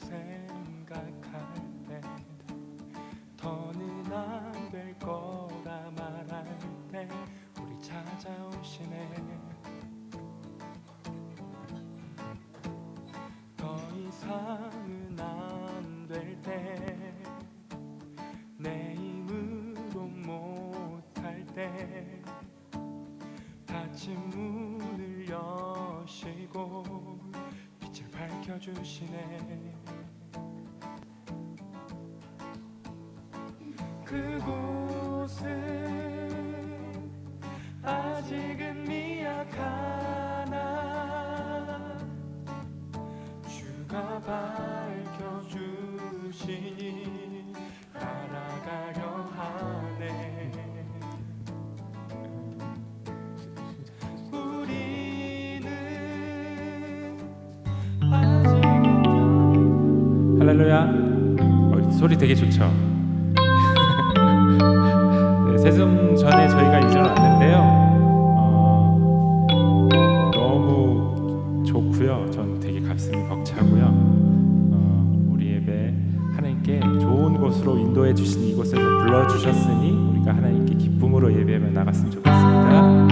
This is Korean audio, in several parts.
생각할 때 더는 안 될 거라 말할 때 우리 찾아오시네. 더 이상은 안 될 때 내 힘으로 못할 때 닫힌 문을 여시고 빛을 밝혀주시네. 그곳은 아직은 미약하나 주가 밝혀주시니 따라가려 하네. 우리는 아직은 할렐루야. 소리 되게 좋죠. 네, 세송 전에 저희가 이제 왔는데요. 너무 좋고요. 전 되게 가슴이 벅차고요. 우리 예배 하나님께 좋은 곳으로 인도해 주신 이곳에서 불러주셨으니 우리가 하나님께 기쁨으로 예배하며 나갔으면 좋겠습니다.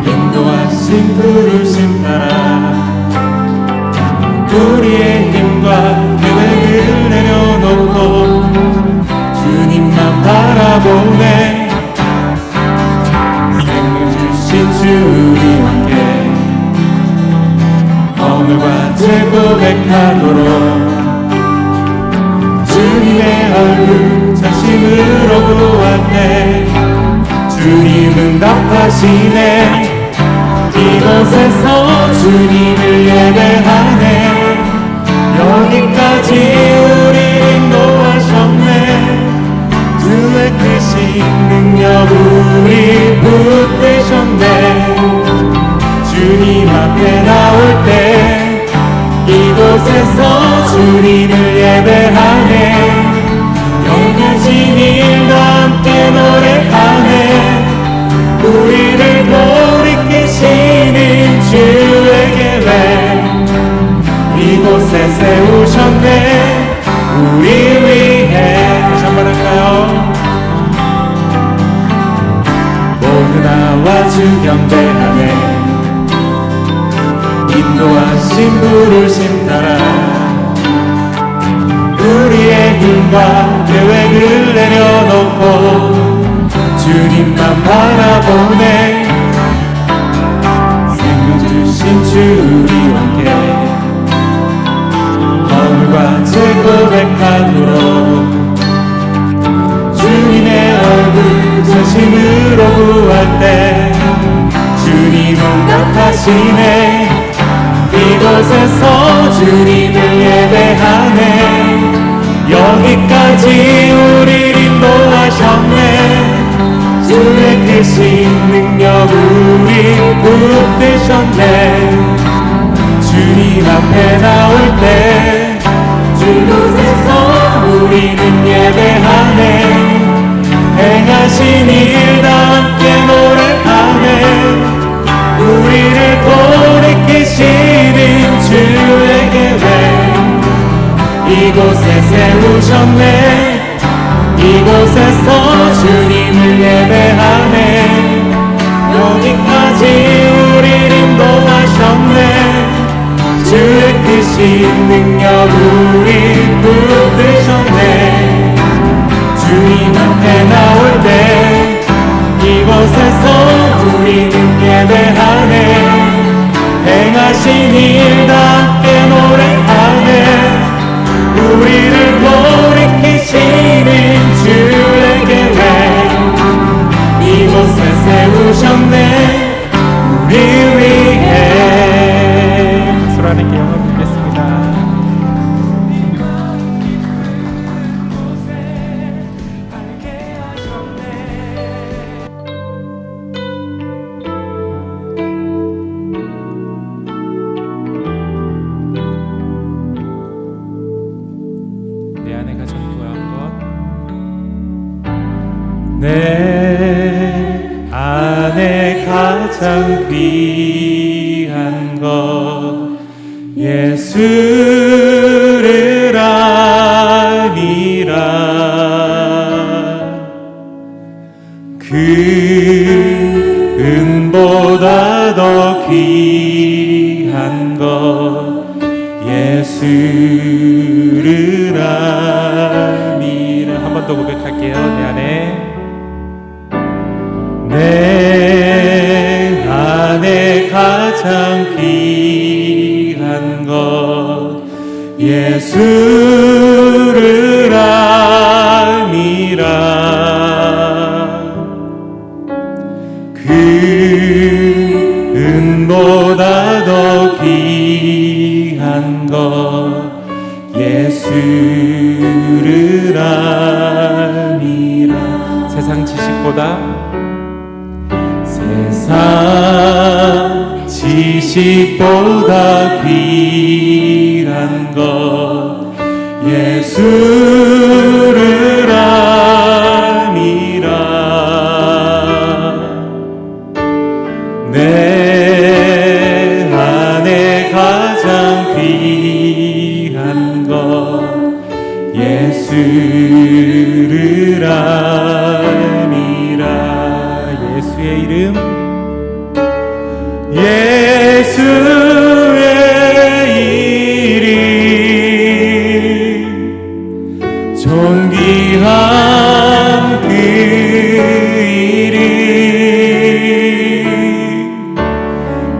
인도하신 부르심 따라 우리의 힘과 계획을 내려놓고 주님만 바라보네. 생명 주신 주 우리 함께 오늘과 재고백하도록 주님의 얼굴 자신으로 보았네. 주님은 답하시네. 이곳에서 주님을 예배하네. 여기까지 우리 인도하셨네. 주의 크신 능력 우리 붙드셨네. 주님 앞에 나올 때 이곳에서 주님을 예배하네. 영원하신 일과 함께 노래하네. 우리를 돌이키시는 주의 계획 이곳에 세우셨네. 우리 위해 다시 한번 할까요? 모두 나와 주 경배하네. 인도하신 부르심 따라 우리의 힘과 계획을 내려놓고 주님만 바라보네. 생명 주신 주 우리 함께 오늘과 재고백하도록 주님의 얼굴 전심으로 구할 때 주님은 답하시네. 이곳에서 주님을 예배하네. 여기까지 우리를 인도하셨네. 주의 크신 능력 우리 붙드셨네. 주님 앞에 나올 때 이곳에서 우리는 예배하네. 행하신 일과 함께 노래하네. 우리를 돌이키시는 주의 계획 이곳에 세우셨네. 이곳에서 주님을 예배하네. 여기까지 우리를 인도하셨네. 주의 크신 능력 우리 붙드셨네. 주님 앞에 나올 때 이곳에서 우리는 예배하네. 행하신 일과 함께 노래하네. 우리를 돌이키시는 주의 계획 이곳에 세우셨네. 우리 위해 하나님께 영광 드리겠습니다. 내 아내가 전도한 것 내 안에 가장 귀한 것 예수를 아니라 그 은보다 더 귀한 것 예수를 아니라. 한 번 더 고백할게요. 내 안에 가장 귀한 것 예수를 아니라 그 은보다 더 귀한 것 예수를 아니라. 세상 지식보다 세상 지식보다 귀한 것 예수를 아니라 내 안에 가장 귀한 것 예수를 아니라. 예수의 이름 예수의 이름 존귀한 그 이름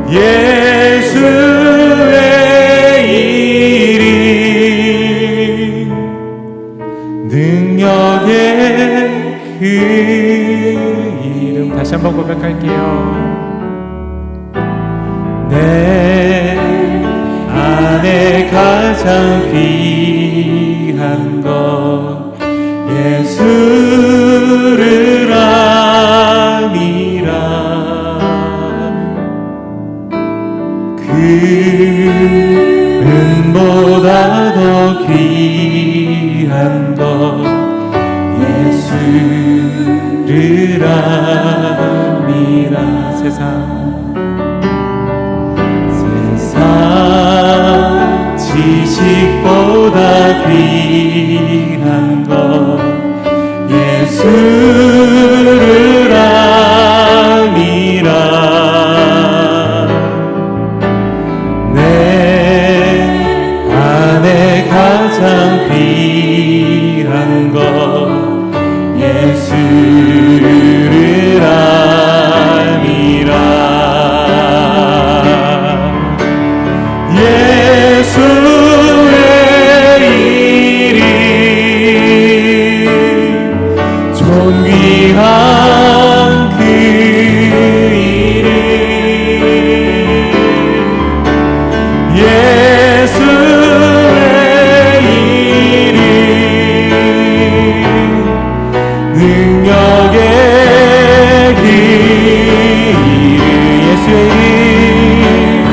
예수의 이름 능력의 그 이름. 다시 한번 고백할게요. 내 안에 가장 귀한 것 예수를 아니라 그 은보다 더 귀한 것 예수를 아니라. 세상 지식보다 귀한 것 예수를 아니라 내 안에 가장 귀한 것 예수를 아니라 예수의 이름 존귀한 그 이름 예수의 이름 능력의 그 이름 예수의 이름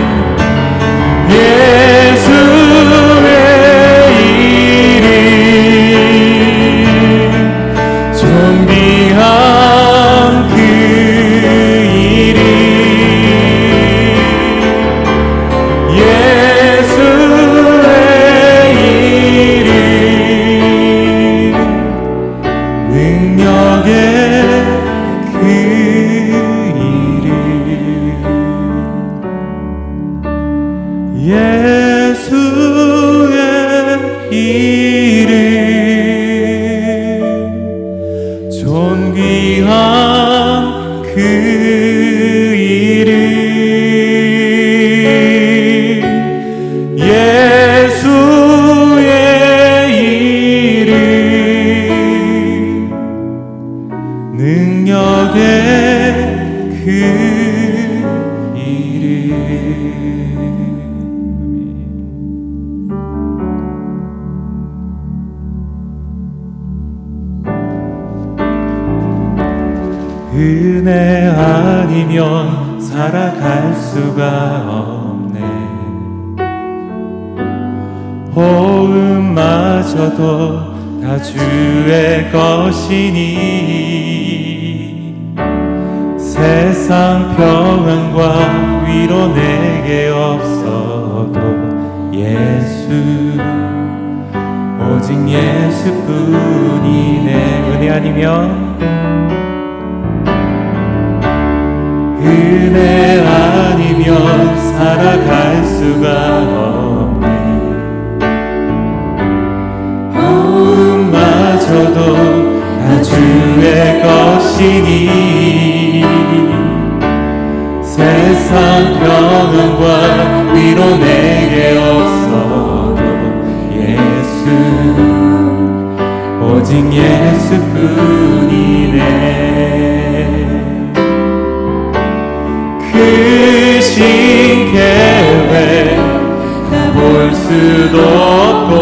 예수의 이름 존귀한 그 이름 예수의 이름 능력의 그 이름 예수의 이름 존귀한 그 이름 예수의 이름 능력의 그 이름. 은혜 아니면 살아갈 수가 없네. 호흡마저도 다 주의 것이니 세상 평안과 위로 내게 없어도 예수 오직 예수뿐이네. 은혜 아니면 살아갈 수가 없네. 마저도 다 주의 것이니 세상 평안과 위로 내게 없어도 예수 오직 예수뿐이네. 크신 계획 다 볼 수도 없고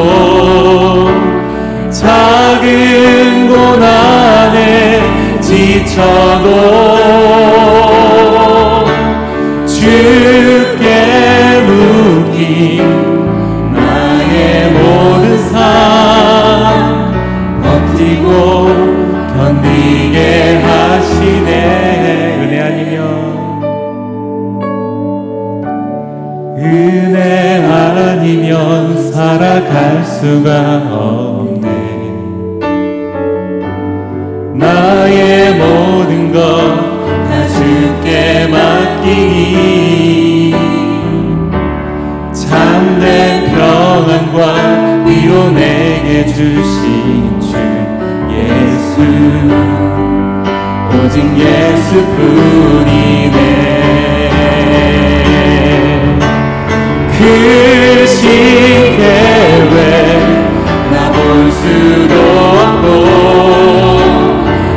작은 고난에 지쳐도 주께 묶인 나의 모든 삶 버티고 견디게 하시네. 은혜 아니면 살아갈 수가 없네. 나의 모든 것 다 주께 맡기니 참된 평안과 위로 내게 주신 주 예수 오직 예수뿐이네. 크신 계획 나 볼 수도 없고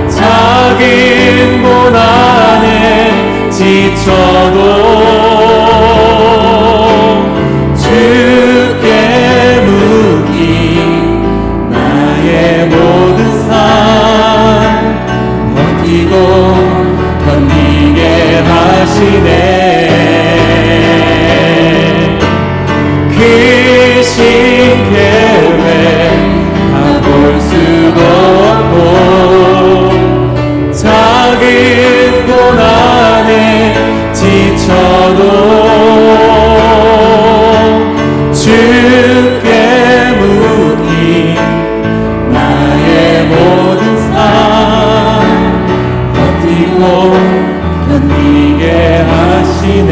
작은 고난에 지쳐도 주께 묶인 나의 모든 삶 버티고 견디게 하시네. 크신 계획 다 볼 수도 없고 작은 고난에 지쳐도 주께 묶인 나의 모든 삶 버티고 견디게 하시네.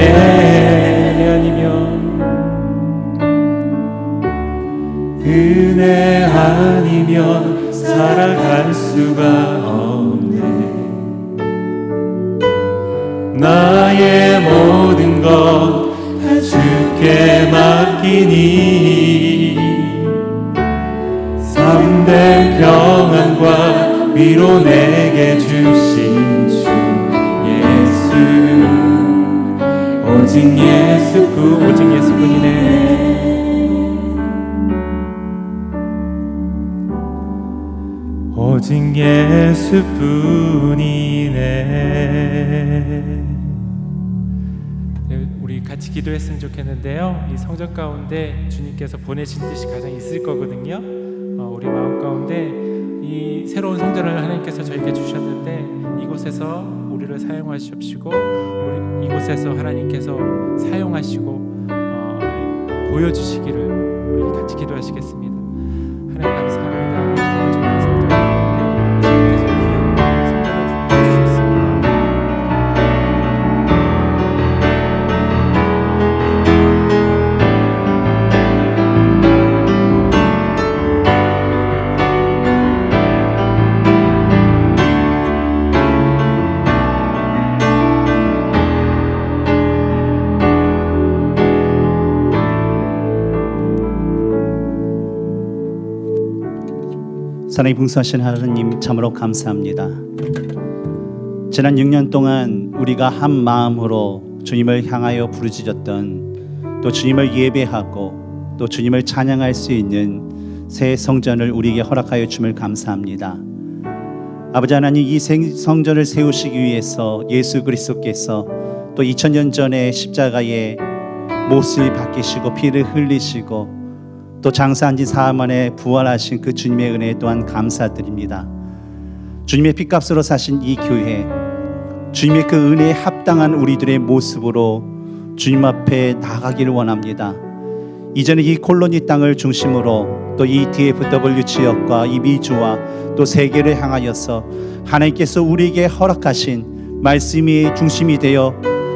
은혜 아니면 살아갈 수가 없네. 나의 모든 것 다 주께 맡기니 참된 평안과 위로 내게 주신 주 예수 오직 예수뿐이네. 오직 예수뿐이네. 네, 우리 같이 기도했으면 좋겠는데요. 이 성전 가운데 주님께서 보내신 뜻이 가장 있을 거거든요. 우리 마음 가운데 이 새로운 성전을 하나님께서 저에게 주셨는데 이곳에서 우리를 사용하시옵시고 우리 이곳에서 하나님께서 사용하시고 보여주시기를 우리 같이 기도하시겠습니다. 하나님 감사합니다. 저희 성전 가운데 주님께서 귀한 성전을 주셨습니다. 사랑이 풍성하신 하나님 참으로 감사합니다. 지난 6년 동안 우리가 한 마음으로 주님을 향하여 부르짖었던 또 주님을 예배하고 또 주님을 찬양할 수 있는 새 성전을 우리에게 허락하여 줌을 감사합니다. 아버지 하나님, 이 성전을 세우시기 위해서 예수 그리스도께서 또 2000년 전에 십자가에 못을 박히시고 피를 흘리시고 또 장사한 지 사흘 만에 부활하신 그 주님의 은혜 또한 감사드립니다. 주님의 피값으로 사신 이 교회, 주님의 그 은혜에 합당한 우리들의 모습으로 주님 앞에 나가기를 원합니다. 이전에 이 콜로니 땅을 중심으로 또 이 DFW 지역과 이 미주와 또 세계를 향하여서 하나님께서 우리에게 허락하신 말씀이 중심이 되어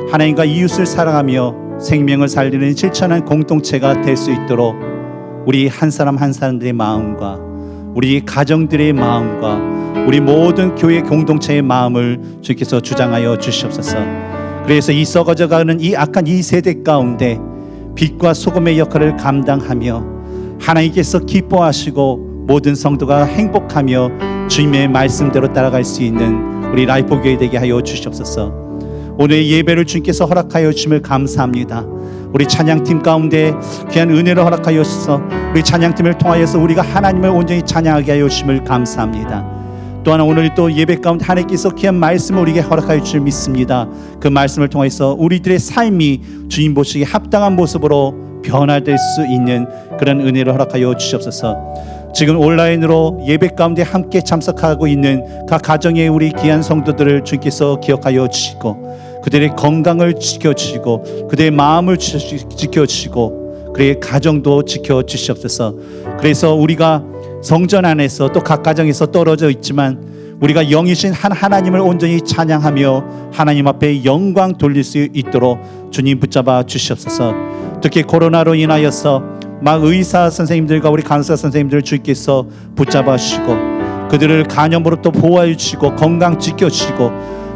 하나님과 이웃을 사랑하며 생명을 살리는 실천한 공동체가 될 수 있도록 우리 한 사람 한 사람들의 마음과 우리 가정들의 마음과 우리 모든 교회 공동체의 마음을 주께서 주장하여 주시옵소서. 그래서 이 썩어져가는 이 악한 이 세대 가운데 빛과 소금의 역할을 감당하며 하나님께서 기뻐하시고 모든 성도가 행복하며 주님의 말씀대로 따라갈 수 있는 우리 라이프 교회 되게 하여 주시옵소서. 오늘 예배를 주님께서 허락하여 주심을 감사합니다. 우리 찬양팀 가운데 귀한 은혜를 허락하여 주셔서 우리 찬양팀을 통하여서 우리가 하나님을 온전히 찬양하게 하여 주심을 감사합니다. 또한 오늘 또 예배 가운데 하나님께서 귀한 말씀을 우리에게 허락하여 주실 믿습니다. 그 말씀을 통해서 우리들의 삶이 주님 보시기에 합당한 모습으로 변화될 수 있는 그런 은혜를 허락하여 주시옵소서. 지금 온라인으로 예배 가운데 함께 참석하고 있는 각 가정의 우리 귀한 성도들을 주님께서 기억하여 주시고 그들의 건강을 지켜주시고 그들의 마음을 지켜주시고 그의 가정도 지켜주시옵소서. 그래서 우리가 성전 안에서 또 각 가정에서 떨어져 있지만 우리가 영이신 한 하나님을 온전히 찬양하며 하나님 앞에 영광 돌릴 수 있도록 주님 붙잡아 주시옵소서. 특히 코로나로 인하여서 막 의사 선생님들과 우리 간호사 선생님들을 주께서 붙잡아 주시고 그들을 간염으로부터 보호해 주시고 건강 지켜 주시고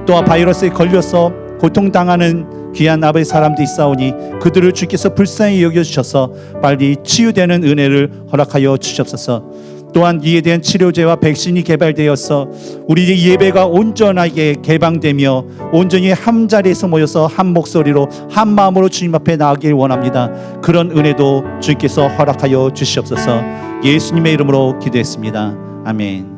또 바이러스에 걸려서 고통당하는 귀한 아버지 사람들이 있사오니 그들을 주께서 불쌍히 여겨주셔서 빨리 치유되는 은혜를 허락하여 주시옵소서. 또한 이에 대한 치료제와 백신이 개발되어서 우리의 예배가 온전하게 개방되며 온전히 한 자리에서 모여서 한 목소리로 한 마음으로 주님 앞에 나가길 원합니다. 그런 은혜도 주님께서 허락하여 주시옵소서. 예수님의 이름으로 기도했습니다. 아멘.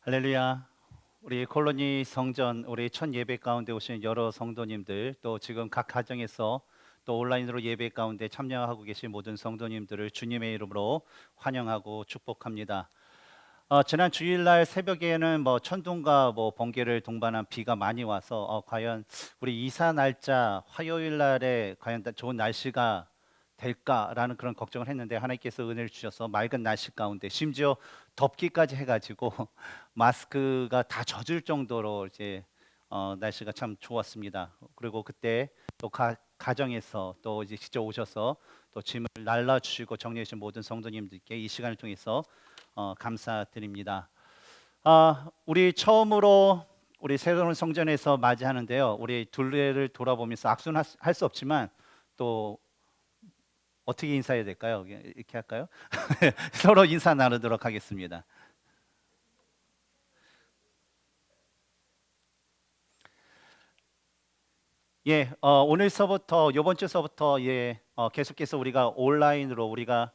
할렐루야. 우리 콜로니 성전 우리 첫 예배 가운데 오신 여러 성도님들, 또 지금 각 가정에서 또 온라인으로 예배 가운데 참여하고 계신 모든 성도님들을 주님의 이름으로 환영하고 축복합니다. 지난 주일날 새벽에는 뭐 천둥과 뭐 번개를 동반한 비가 많이 와서 과연 우리 이사 날짜 화요일 날에 과연 좋은 날씨가 될까라는 그런 걱정을 했는데, 하나님께서 은혜를 주셔서 맑은 날씨 가운데 심지어 덥기까지 해가지고 마스크가 다 젖을 정도로 이제 날씨가 참 좋았습니다. 그리고 그때 또 가정에서 또 이제 직접 오셔서 또 짐을 날라주시고 정리해 주신 모든 성도님들께 이 시간을 통해서 감사드립니다. 우리 처음으로 우리 새로운 성전에서 맞이하는데요. 우리 둘레를 돌아보면서 악수는 할 수 없지만 또 어떻게 인사해야 될까요? 이렇게 할까요? 서로 인사 나누도록 하겠습니다. 예, 오늘서부터 이번 주서부터 계속해서 우리가 온라인으로 우리가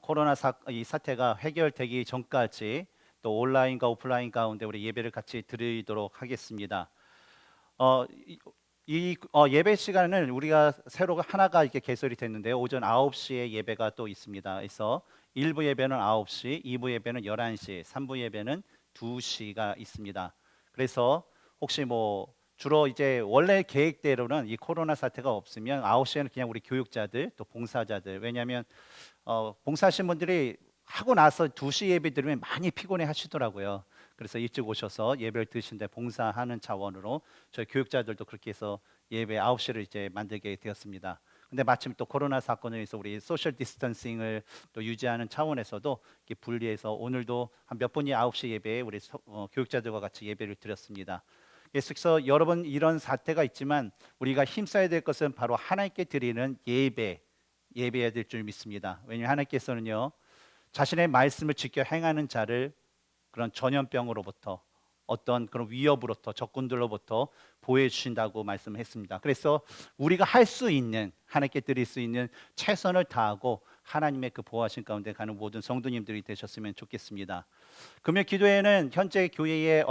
코로나 이 사태가 해결되기 전까지 또 온라인과 오프라인 가운데 우리 예배를 같이 드리도록 하겠습니다. 예배 시간은 우리가 새로 하나가 이렇게 개설이 됐는데요. 오전 9시에 예배가 또 있습니다. 그래서 1부 예배는 9시, 2부 예배는 11시, 3부 예배는 2시가 있습니다. 그래서 혹시 뭐 주로 이제 원래 계획대로는 이 코로나 사태가 없으면 9시에는 그냥 우리 교육자들 또 봉사자들, 왜냐하면 봉사하신 분들이 하고 나서 2시 예배 드리면 많이 피곤해 하시더라고요. 그래서 일찍 오셔서 예배를 드시는데 봉사하는 차원으로 저희 교육자들도 그렇게 해서 예배 9시를 이제 만들게 되었습니다. 근데 마침 또 코로나 사건을 위해서 우리 소셜 디스턴싱을 또 유지하는 차원에서도 이렇게 분리해서 오늘도 한 몇 분이 9시 예배에 우리 교육자들과 같이 예배를 드렸습니다. 그래서 여러분, 이런 사태가 있지만 우리가 힘써야 될 것은 바로 하나님께 드리는 예배해야 될 줄 믿습니다. 왜냐하면 하나님께서는요, 자신의 말씀을 지켜 행하는 자를 그런 전염병으로부터, 어떤 그런 위협으로부터, 적군들로부터 보호해 주신다고 말씀을 했습니다. 그래서 우리가 할 수 있는, 하나님께 드릴 수 있는 최선을 다하고 하나님의 그 보호하신 가운데 가는 모든 성도님들이 되셨으면 좋겠습니다. 금요 기도회는 현재 교회에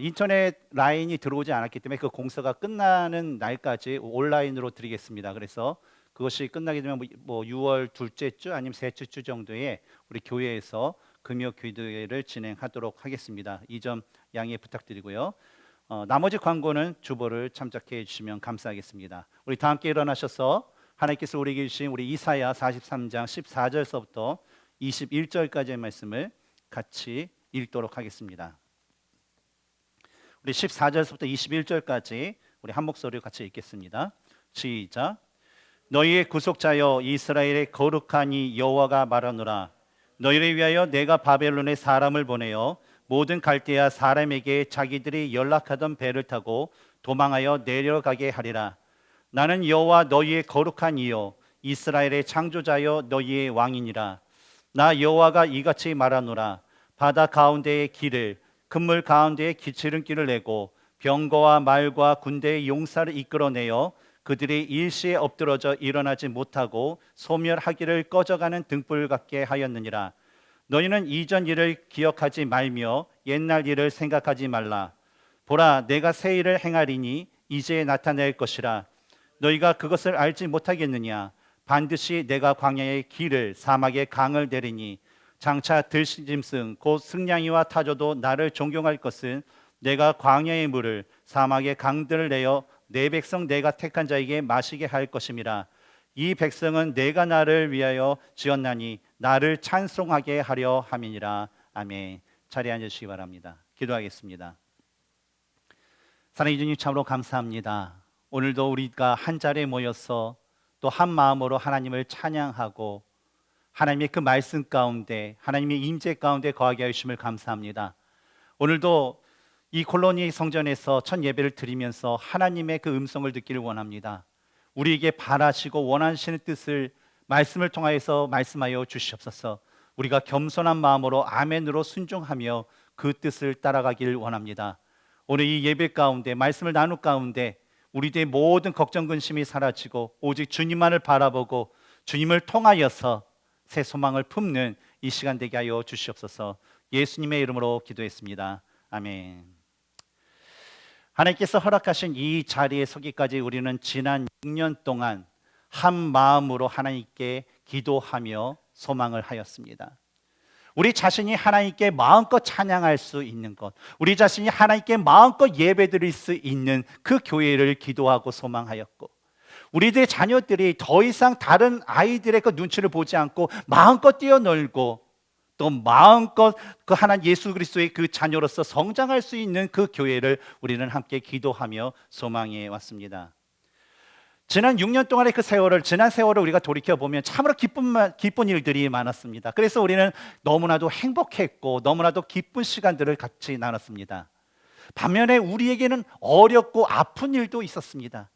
인터넷 라인이 들어오지 않았기 때문에 그 공사가 끝나는 날까지 온라인으로 드리겠습니다. 그래서 그것이 끝나게 되면 뭐 6월 둘째 주 아니면 셋째 주 정도에 우리 교회에서 금요 기도회를 진행하도록 하겠습니다. 이 점 양해 부탁드리고요. 나머지 광고는 주보를 참작해 주시면 감사하겠습니다. 우리 다 함께 일어나셔서 하나님께서 우리에게 주신 우리 이사야 43장 14절서부터 21절까지의 말씀을 같이 읽도록 하겠습니다. 우리 14절부터 21절까지 우리 한 목소리로 같이 읽겠습니다. 시작. 너희의 구속자여 이스라엘의 거룩한 이 여호와가 말하노라. 너희를 위하여 내가 바벨론에 사람을 보내어 모든 갈대아 사람에게 자기들이 연락하던 배를 타고 도망하여 내려가게 하리라. 나는 여호와 너희의 거룩한 이요 이스라엘의 창조자여 너희의 왕이니라. 나 여호와가 이같이 말하노라. 바다 가운데의 길을 그물 가운데에 지름길을 내고 병거와 말과 군대의 용사를 이끌어내어 그들이 일시에 엎드러져 일어나지 못하고 소멸하기를 꺼져가는 등불 같게 하였느니라. 너희는 이전 일을 기억하지 말며 옛날 일을 생각하지 말라. 보라, 내가 새 일을 행하리니 이제 나타낼 것이라. 너희가 그것을 알지 못하겠느냐? 반드시 내가 광야의 길을 사막의 강을 내리니 장차 들짐승 곧 승냥이와 타조도 나를 존경할 것은 내가 광야의 물을 사막의 강들을 내어 내 백성 내가 택한 자에게 마시게 할 것임이라. 이 백성은 내가 나를 위하여 지었나니 나를 찬송하게 하려 함이니라. 아멘. 자리에 앉으시기 바랍니다. 기도하겠습니다. 사랑해 주님, 참으로 감사합니다. 오늘도 우리가 한 자리에 모여서 또 한 마음으로 하나님을 찬양하고 하나님의 그 말씀 가운데 하나님의 임재 가운데 거하게 하심을 감사합니다. 오늘도 이 콜로니 성전에서 첫 예배를 드리면서 하나님의 그 음성을 듣기를 원합니다. 우리에게 바라시고 원하시는 뜻을 말씀을 통하여서 말씀하여 주시옵소서. 우리가 겸손한 마음으로 아멘으로 순종하며 그 뜻을 따라가길 원합니다. 오늘 이 예배 가운데 말씀을 나눌 가운데 우리들의 모든 걱정 근심이 사라지고 오직 주님만을 바라보고 주님을 통하여서 새 소망을 품는 이 시간 되게 하여 주시옵소서. 예수님의 이름으로 기도했습니다. 아멘. 하나님께서 허락하신 이 자리에 서기까지 우리는 지난 6년 동안 한 마음으로 하나님께 기도하며 소망을 하였습니다. 우리 자신이 하나님께 마음껏 찬양할 수 있는 것, 우리 자신이 하나님께 마음껏 예배드릴 수 있는 그 교회를 기도하고 소망하였고, 우리들의 자녀들이 더 이상 다른 아이들의 그 눈치를 보지 않고 마음껏 뛰어놀고 또 마음껏 그 하나님 예수 그리스도의 그 자녀로서 성장할 수 있는 그 교회를 우리는 함께 기도하며 소망해 왔습니다. 지난 6년 동안의 그 세월을, 지난 세월을 우리가 돌이켜보면 참으로 기쁜 일들이 많았습니다. 그래서 우리는 너무나도 행복했고 너무나도 기쁜 시간들을 같이 나눴습니다. 반면에 우리에게는 어렵고 아픈 일도 있었습니다.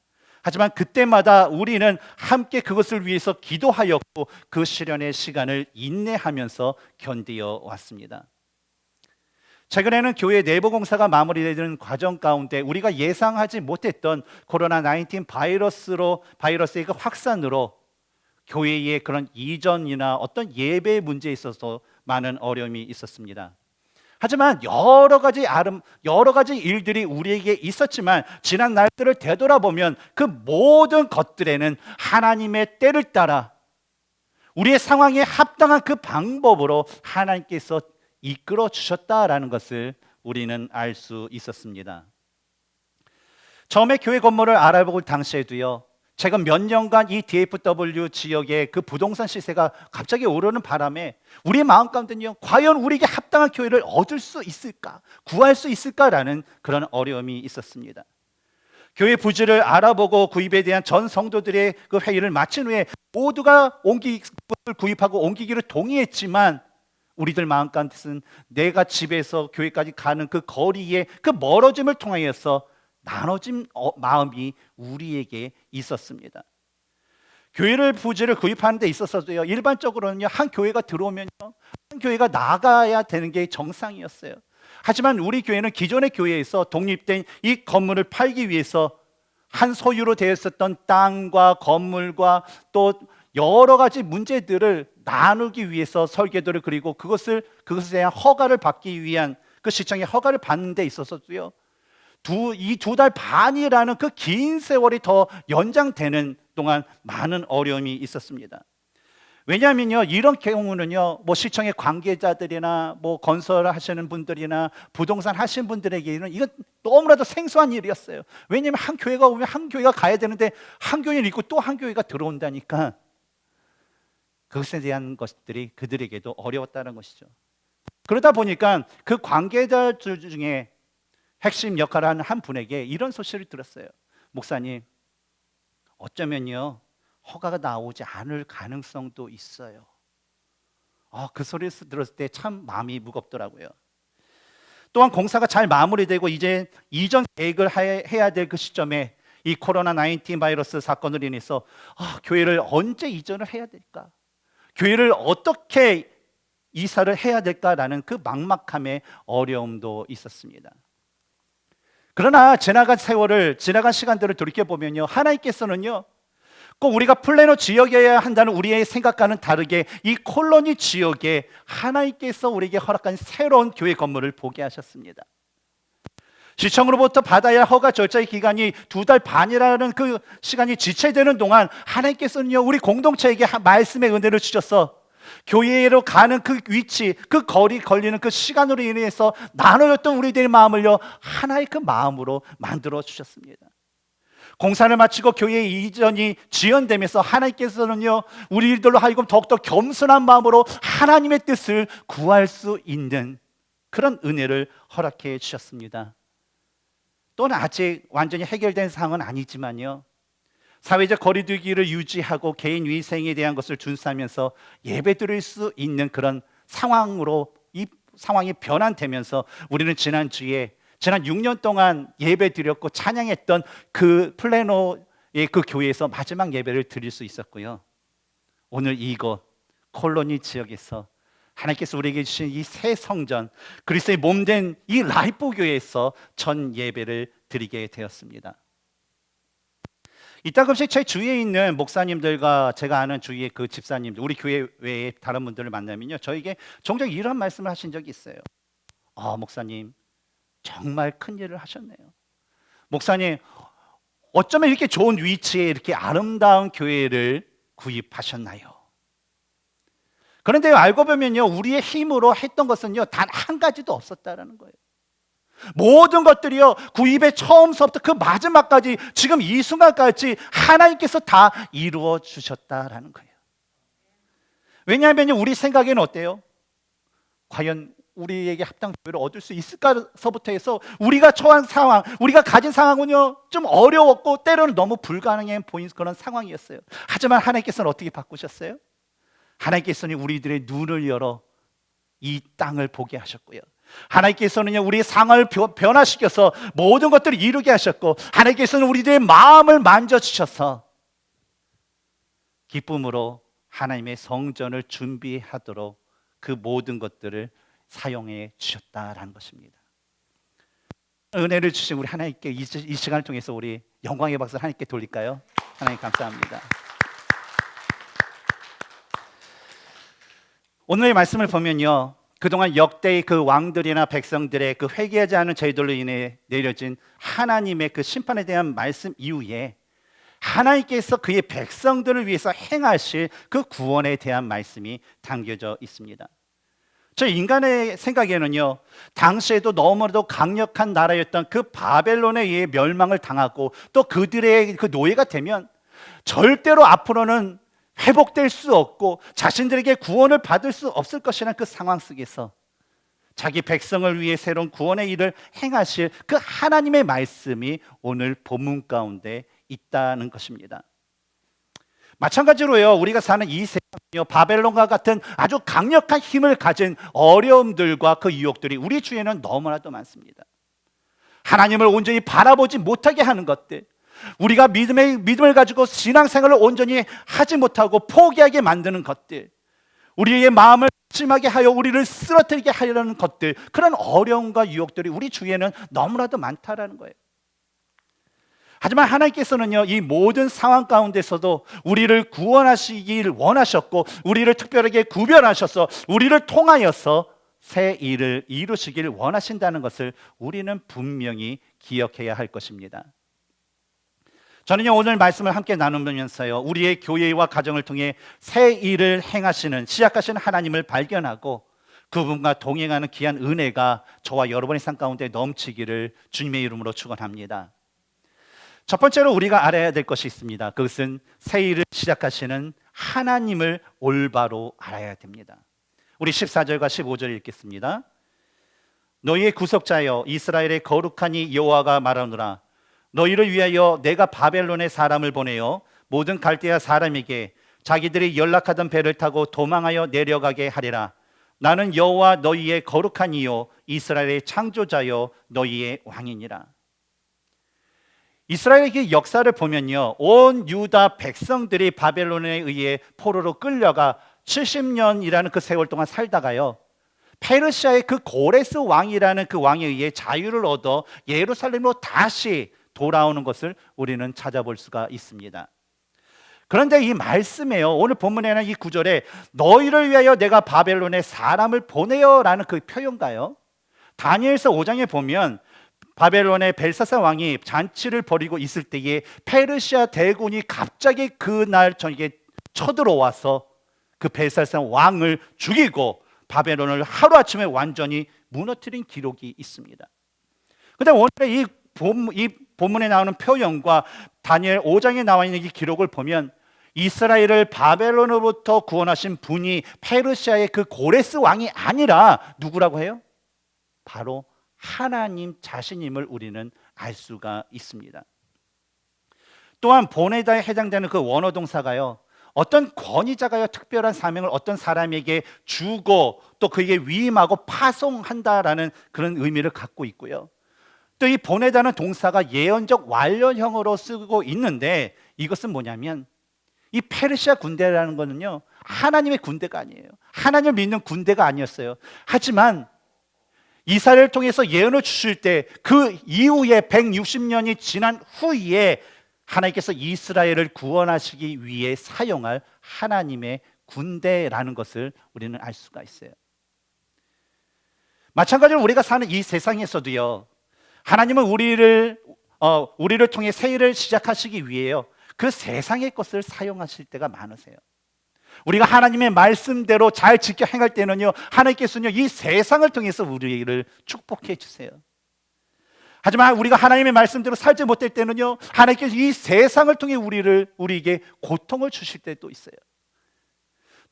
하지만 그때마다 우리는 함께 그것을 위해서 기도하였고 그 시련의 시간을 인내하면서 견디어 왔습니다. 최근에는 교회 내부 공사가 마무리되는 과정 가운데 우리가 예상하지 못했던 코로나19 바이러스의 그 확산으로 교회의 그런 이전이나 어떤 예배 문제에 있어서 많은 어려움이 있었습니다. 하지만 여러 가지 일들이 우리에게 있었지만 지난 날들을 되돌아보면 그 모든 것들에는 하나님의 때를 따라 우리의 상황에 합당한 그 방법으로 하나님께서 이끌어 주셨다라는 것을 우리는 알 수 있었습니다. 처음에 교회 건물을 알아볼 당시에도요, 최근 몇 년간 이 DFW 지역의 그 부동산 시세가 갑자기 오르는 바람에 우리의 마음 가운데는요, 과연 우리에게 합당한 교회를 얻을 수 있을까, 구할 수 있을까라는 그런 어려움이 있었습니다. 교회 부지를 알아보고 구입에 대한 전 성도들의 그 회의를 마친 후에 모두가 구입하고 옮기기를 동의했지만 우리들 마음 가운데는 내가 집에서 교회까지 가는 그 거리의 그 멀어짐을 통하여서 나눠진 마음이 우리에게 있었습니다. 교회를 부지를 구입하는 데 있어서도요, 일반적으로는요, 한 교회가 들어오면요, 한 교회가 나가야 되는 게 정상이었어요. 하지만 우리 교회는 기존의 교회에서 독립된 이 건물을 팔기 위해서 한 소유로 되어 있었던 땅과 건물과 또 여러 가지 문제들을 나누기 위해서 설계도를 그리고 그것에 대한 허가를 받기 위한 그 시청의 허가를 받는 데 있어서도요, 이 2달 반이라는 그 긴 세월이 더 연장되는 동안 많은 어려움이 있었습니다. 왜냐하면요, 이런 경우는요, 뭐 시청의 관계자들이나 뭐 건설하시는 분들이나 부동산 하시는 분들에게는 이건 너무나도 생소한 일이었어요. 왜냐하면 한 교회가 오면 한 교회가 가야 되는데 한 교회를 있고 또 한 교회가 들어온다니까 그것에 대한 것들이 그들에게도 어려웠다는 것이죠. 그러다 보니까 그 관계자들 중에 핵심 역할을 하는 한 분에게 이런 소식을 들었어요. 목사님, 어쩌면요, 허가가 나오지 않을 가능성도 있어요. 그 소리를 들었을 때 참 마음이 무겁더라고요. 또한 공사가 잘 마무리되고 이제 이전 계획을 해야 될 그 시점에 이 코로나19 바이러스 사건으로 인해서 교회를 언제 이전을 해야 될까? 교회를 어떻게 이사를 해야 될까라는 그 막막함의 어려움도 있었습니다. 그러나 지나간 시간들을 돌이켜보면요, 하나님께서는요, 꼭 우리가 플래너 지역이어야 한다는 우리의 생각과는 다르게 이 콜로니 지역에 하나님께서 우리에게 허락한 새로운 교회 건물을 보게 하셨습니다. 시청으로부터 받아야 할 허가 절차의 기간이 2달 반이라는 그 시간이 지체되는 동안 하나님께서는요, 우리 공동체에게 말씀의 은혜를 주셔서 교회로 가는 그 위치, 그 거리 걸리는 그 시간으로 인해서 나눠졌던 우리들의 마음을요, 하나의 그 마음으로 만들어 주셨습니다. 공사를 마치고 교회 이전이 지연되면서 하나님께서는요, 우리들로 하여금 더욱더 겸손한 마음으로 하나님의 뜻을 구할 수 있는 그런 은혜를 허락해 주셨습니다. 또는 아직 완전히 해결된 상황은 아니지만요, 사회적 거리두기를 유지하고 개인 위생에 대한 것을 준수하면서 예배드릴 수 있는 그런 상황으로 이 상황이 변환되면서 우리는 지난 6년 동안 예배드렸고 찬양했던 그 플래노의 그 교회에서 마지막 예배를 드릴 수 있었고요, 오늘 이곳 콜로니 지역에서 하나님께서 우리에게 주신 이 새 성전, 그리스도의 몸된 이 라이프 교회에서 전 예배를 드리게 되었습니다. 이따금씩 제 주위에 있는 목사님들과 제가 아는 주위의 그 집사님들, 우리 교회 외에 다른 분들을 만나면요, 저에게 종종 이런 말씀을 하신 적이 있어요. 목사님 정말 큰 일을 하셨네요. 목사님 어쩌면 이렇게 좋은 위치에 이렇게 아름다운 교회를 구입하셨나요? 그런데 알고 보면요, 우리의 힘으로 했던 것은요, 단 한 가지도 없었다라는 거예요. 모든 것들이요, 구입의 처음서부터 그 마지막까지 지금 이 순간까지 하나님께서 다 이루어 주셨다라는 거예요. 왜냐하면 우리 생각에는 어때요? 과연 우리에게 합당한 교회를 얻을 수 있을까서부터 해서 우리가 처한 상황, 우리가 가진 상황은요 좀 어려웠고 때로는 너무 불가능해 보이는 그런 상황이었어요. 하지만 하나님께서는 어떻게 바꾸셨어요? 하나님께서는 우리들의 눈을 열어 이 땅을 보게 하셨고요, 하나님께서는 우리의 상황을 변화시켜서 모든 것들을 이루게 하셨고, 하나님께서는 우리들의 마음을 만져주셔서 기쁨으로 하나님의 성전을 준비하도록 그 모든 것들을 사용해 주셨다라는 것입니다. 은혜를 주신 우리 하나님께 이 시간을 통해서 우리 영광의 박수 하나님께 돌릴까요? 하나님 감사합니다. 오늘의 말씀을 보면요, 그동안 역대의 그 왕들이나 백성들의 그 회개하지 않은 죄들로 인해 내려진 하나님의 그 심판에 대한 말씀 이후에 하나님께서 그의 백성들을 위해서 행하실 그 구원에 대한 말씀이 담겨져 있습니다. 저 인간의 생각에는요, 당시에도 너무나도 강력한 나라였던 그 바벨론에 의해 멸망을 당하고 또 그들의 그 노예가 되면 절대로 앞으로는 회복될 수 없고 자신들에게 구원을 받을 수 없을 것이라는 그 상황 속에서 자기 백성을 위해 새로운 구원의 일을 행하실 그 하나님의 말씀이 오늘 본문 가운데 있다는 것입니다. 마찬가지로요, 우리가 사는 이 세상이요, 바벨론과 같은 아주 강력한 힘을 가진 어려움들과 그 유혹들이 우리 주위에는 너무나도 많습니다. 하나님을 온전히 바라보지 못하게 하는 것들, 우리가 믿음을 가지고 신앙생활을 온전히 하지 못하고 포기하게 만드는 것들, 우리의 마음을 심하게 하여 우리를 쓰러뜨리게 하려는 것들, 그런 어려움과 유혹들이 우리 주위에는 너무나도 많다라는 거예요. 하지만 하나님께서는요, 이 모든 상황 가운데서도 우리를 구원하시길 원하셨고 우리를 특별하게 구별하셔서 우리를 통하여서 새 일을 이루시길 원하신다는 것을 우리는 분명히 기억해야 할 것입니다. 저는요, 오늘 말씀을 함께 나누면서요, 우리의 교회와 가정을 통해 새 일을 행하시는, 시작하시는 하나님을 발견하고 그분과 동행하는 귀한 은혜가 저와 여러분의 삶 가운데 넘치기를 주님의 이름으로 축원합니다. 첫 번째로 우리가 알아야 될 것이 있습니다. 그것은 새 일을 시작하시는 하나님을 올바로 알아야 됩니다. 우리 14절과 15절 읽겠습니다. 너희의 구속자여 이스라엘의 거룩한 이 여호와가 말하노라. 너희를 위하여 내가 바벨론의 사람을 보내어 모든 갈대아 사람에게 자기들이 연락하던 배를 타고 도망하여 내려가게 하리라. 나는 여호와 너희의 거룩한 이요 이스라엘의 창조자여 너희의 왕이니라. 이스라엘의 역사를 보면요, 온 유다 백성들이 바벨론에 의해 포로로 끌려가 70년이라는 그 세월 동안 살다가요, 페르시아의 그 고레스 왕이라는 그 왕에 의해 자유를 얻어 예루살렘으로 다시 돌아오는 것을 우리는 찾아볼 수가 있습니다. 그런데 이 말씀에요, 오늘 본문에는 이 구절에 너희를 위하여 내가 바벨론에 사람을 보내어라는 그 표현가요, 다니엘서 5장에 보면 바벨론의 벨사살 왕이 잔치를 벌이고 있을 때에 페르시아 대군이 갑자기 그날 저녁에 쳐들어와서 그 벨사살 왕을 죽이고 바벨론을 하루아침에 완전히 무너뜨린 기록이 있습니다. 그런데 오늘 이 본문에 나오는 표현과 다니엘 5장에 나와 있는 이 기록을 보면 이스라엘을 바벨론으로부터 구원하신 분이 페르시아의 그 고레스 왕이 아니라 누구라고 해요? 바로 하나님 자신임을 우리는 알 수가 있습니다. 또한 보내다에 해당되는 그 원어 동사가요, 어떤 권위자가요 특별한 사명을 어떤 사람에게 주고 또 그에게 위임하고 파송한다라는 그런 의미를 갖고 있고요, 또 이 보내다는 동사가 예언적 완료형으로 쓰고 있는데 이것은 뭐냐면 이 페르시아 군대라는 거는요, 하나님의 군대가 아니에요. 하나님을 믿는 군대가 아니었어요. 하지만 이스라엘을 통해서 예언을 주실 때 그 이후에 160년이 지난 후에 하나님께서 이스라엘을 구원하시기 위해 사용할 하나님의 군대라는 것을 우리는 알 수가 있어요. 마찬가지로 우리가 사는 이 세상에서도요, 하나님은 우리를 통해 새 일을 시작하시기 위해요, 그 세상의 것을 사용하실 때가 많으세요. 우리가 하나님의 말씀대로 잘 지켜 행할 때는요, 하나님께서는요 이 세상을 통해서 우리를 축복해 주세요. 하지만 우리가 하나님의 말씀대로 살지 못할 때는요, 하나님께서 이 세상을 통해 우리에게 고통을 주실 때도 있어요.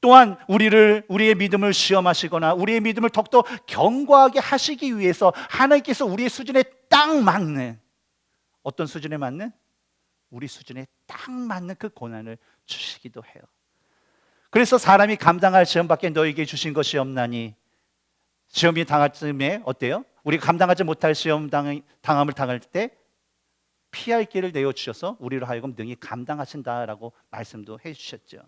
또한 우리의 믿음을 시험하시거나 우리의 믿음을 더욱더 견고하게 하시기 위해서 하나님께서 우리의 수준에 딱 맞는, 어떤 수준에 맞는? 우리 수준에 딱 맞는 그 고난을 주시기도 해요. 그래서 사람이 감당할 시험밖에 너에게 주신 것이 없나니, 시험이 당할 쯤에 어때요? 우리가 감당하지 못할 당함을 당할 때 피할 길을 내어주셔서 우리로 하여금 능히 감당하신다라고 말씀도 해주셨죠.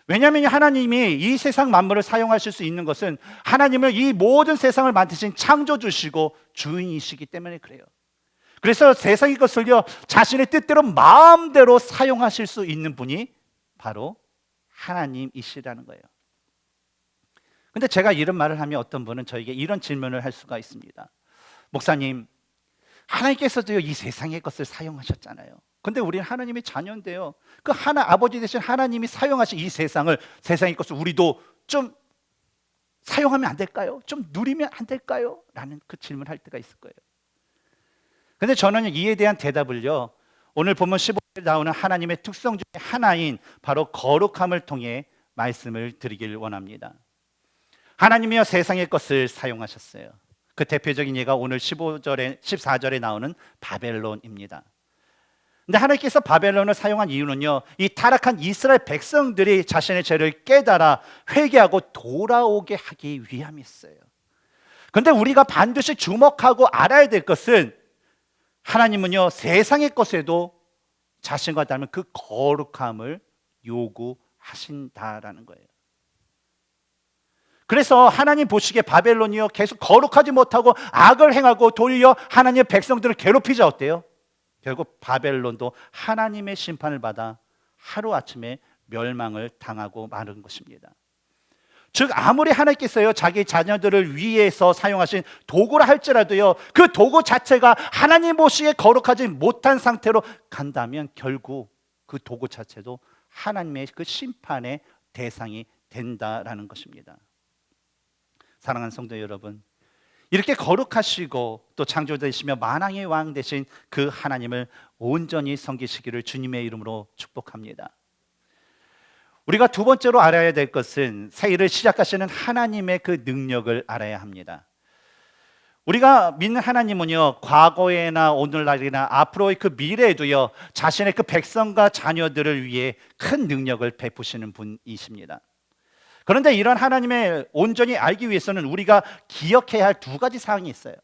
왜냐하면 하나님이 이 세상 만물을 사용하실 수 있는 것은 하나님을 이 모든 세상을 만드신 창조주시고 주인이시기 때문에 그래요. 그래서 세상의 것을요 자신의 뜻대로 마음대로 사용하실 수 있는 분이 바로 하나님이시라는 거예요. 근데 제가 이런 말을 하면 어떤 분은 저에게 이런 질문을 할 수가 있습니다. 목사님, 하나님께서도요 이 세상의 것을 사용하셨잖아요. 근데 우리는 하나님의 자녀인데요, 그 아버지 되신 하나님이 사용하신 이 세상의 것을 우리도 좀 사용하면 안 될까요? 좀 누리면 안 될까요? 라는 그 질문을 할 때가 있을 거예요. 근데 저는 이에 대한 대답을요, 오늘 본문 15절에 나오는 하나님의 특성 중에 하나인 바로 거룩함을 통해 말씀을 드리길 원합니다. 하나님이여 세상의 것을 사용하셨어요. 그 대표적인 예가 오늘 14절에 나오는 바벨론입니다. 근데 하나님께서 바벨론을 사용한 이유는요, 이 타락한 이스라엘 백성들이 자신의 죄를 깨달아 회개하고 돌아오게 하기 위함이었어요. 그런데 우리가 반드시 주목하고 알아야 될 것은, 하나님은요 세상의 것에도 자신과 닮은 그 거룩함을 요구하신다라는 거예요. 그래서 하나님 보시기에 바벨론이요 계속 거룩하지 못하고 악을 행하고 돌려 하나님의 백성들을 괴롭히자 어때요? 결국 바벨론도 하나님의 심판을 받아 하루아침에 멸망을 당하고 마는 것입니다. 즉 아무리 하나님께서요 자기 자녀들을 위해서 사용하신 도구라 할지라도요, 그 도구 자체가 하나님 보시기에 거룩하지 못한 상태로 간다면 결국 그 도구 자체도 하나님의 그 심판의 대상이 된다라는 것입니다. 사랑하는 성도 여러분, 이렇게 거룩하시고 또 창조되시며 만왕의 왕 되신 그 하나님을 온전히 섬기시기를 주님의 이름으로 축복합니다. 우리가 두 번째로 알아야 될 것은 새 일을 시작하시는 하나님의 그 능력을 알아야 합니다. 우리가 믿는 하나님은요 과거에나 오늘날이나 앞으로의 그 미래에도요 자신의 그 백성과 자녀들을 위해 큰 능력을 베푸시는 분이십니다. 그런데 이런 하나님의 온전히 알기 위해서는 우리가 기억해야 할 두 가지 사항이 있어요.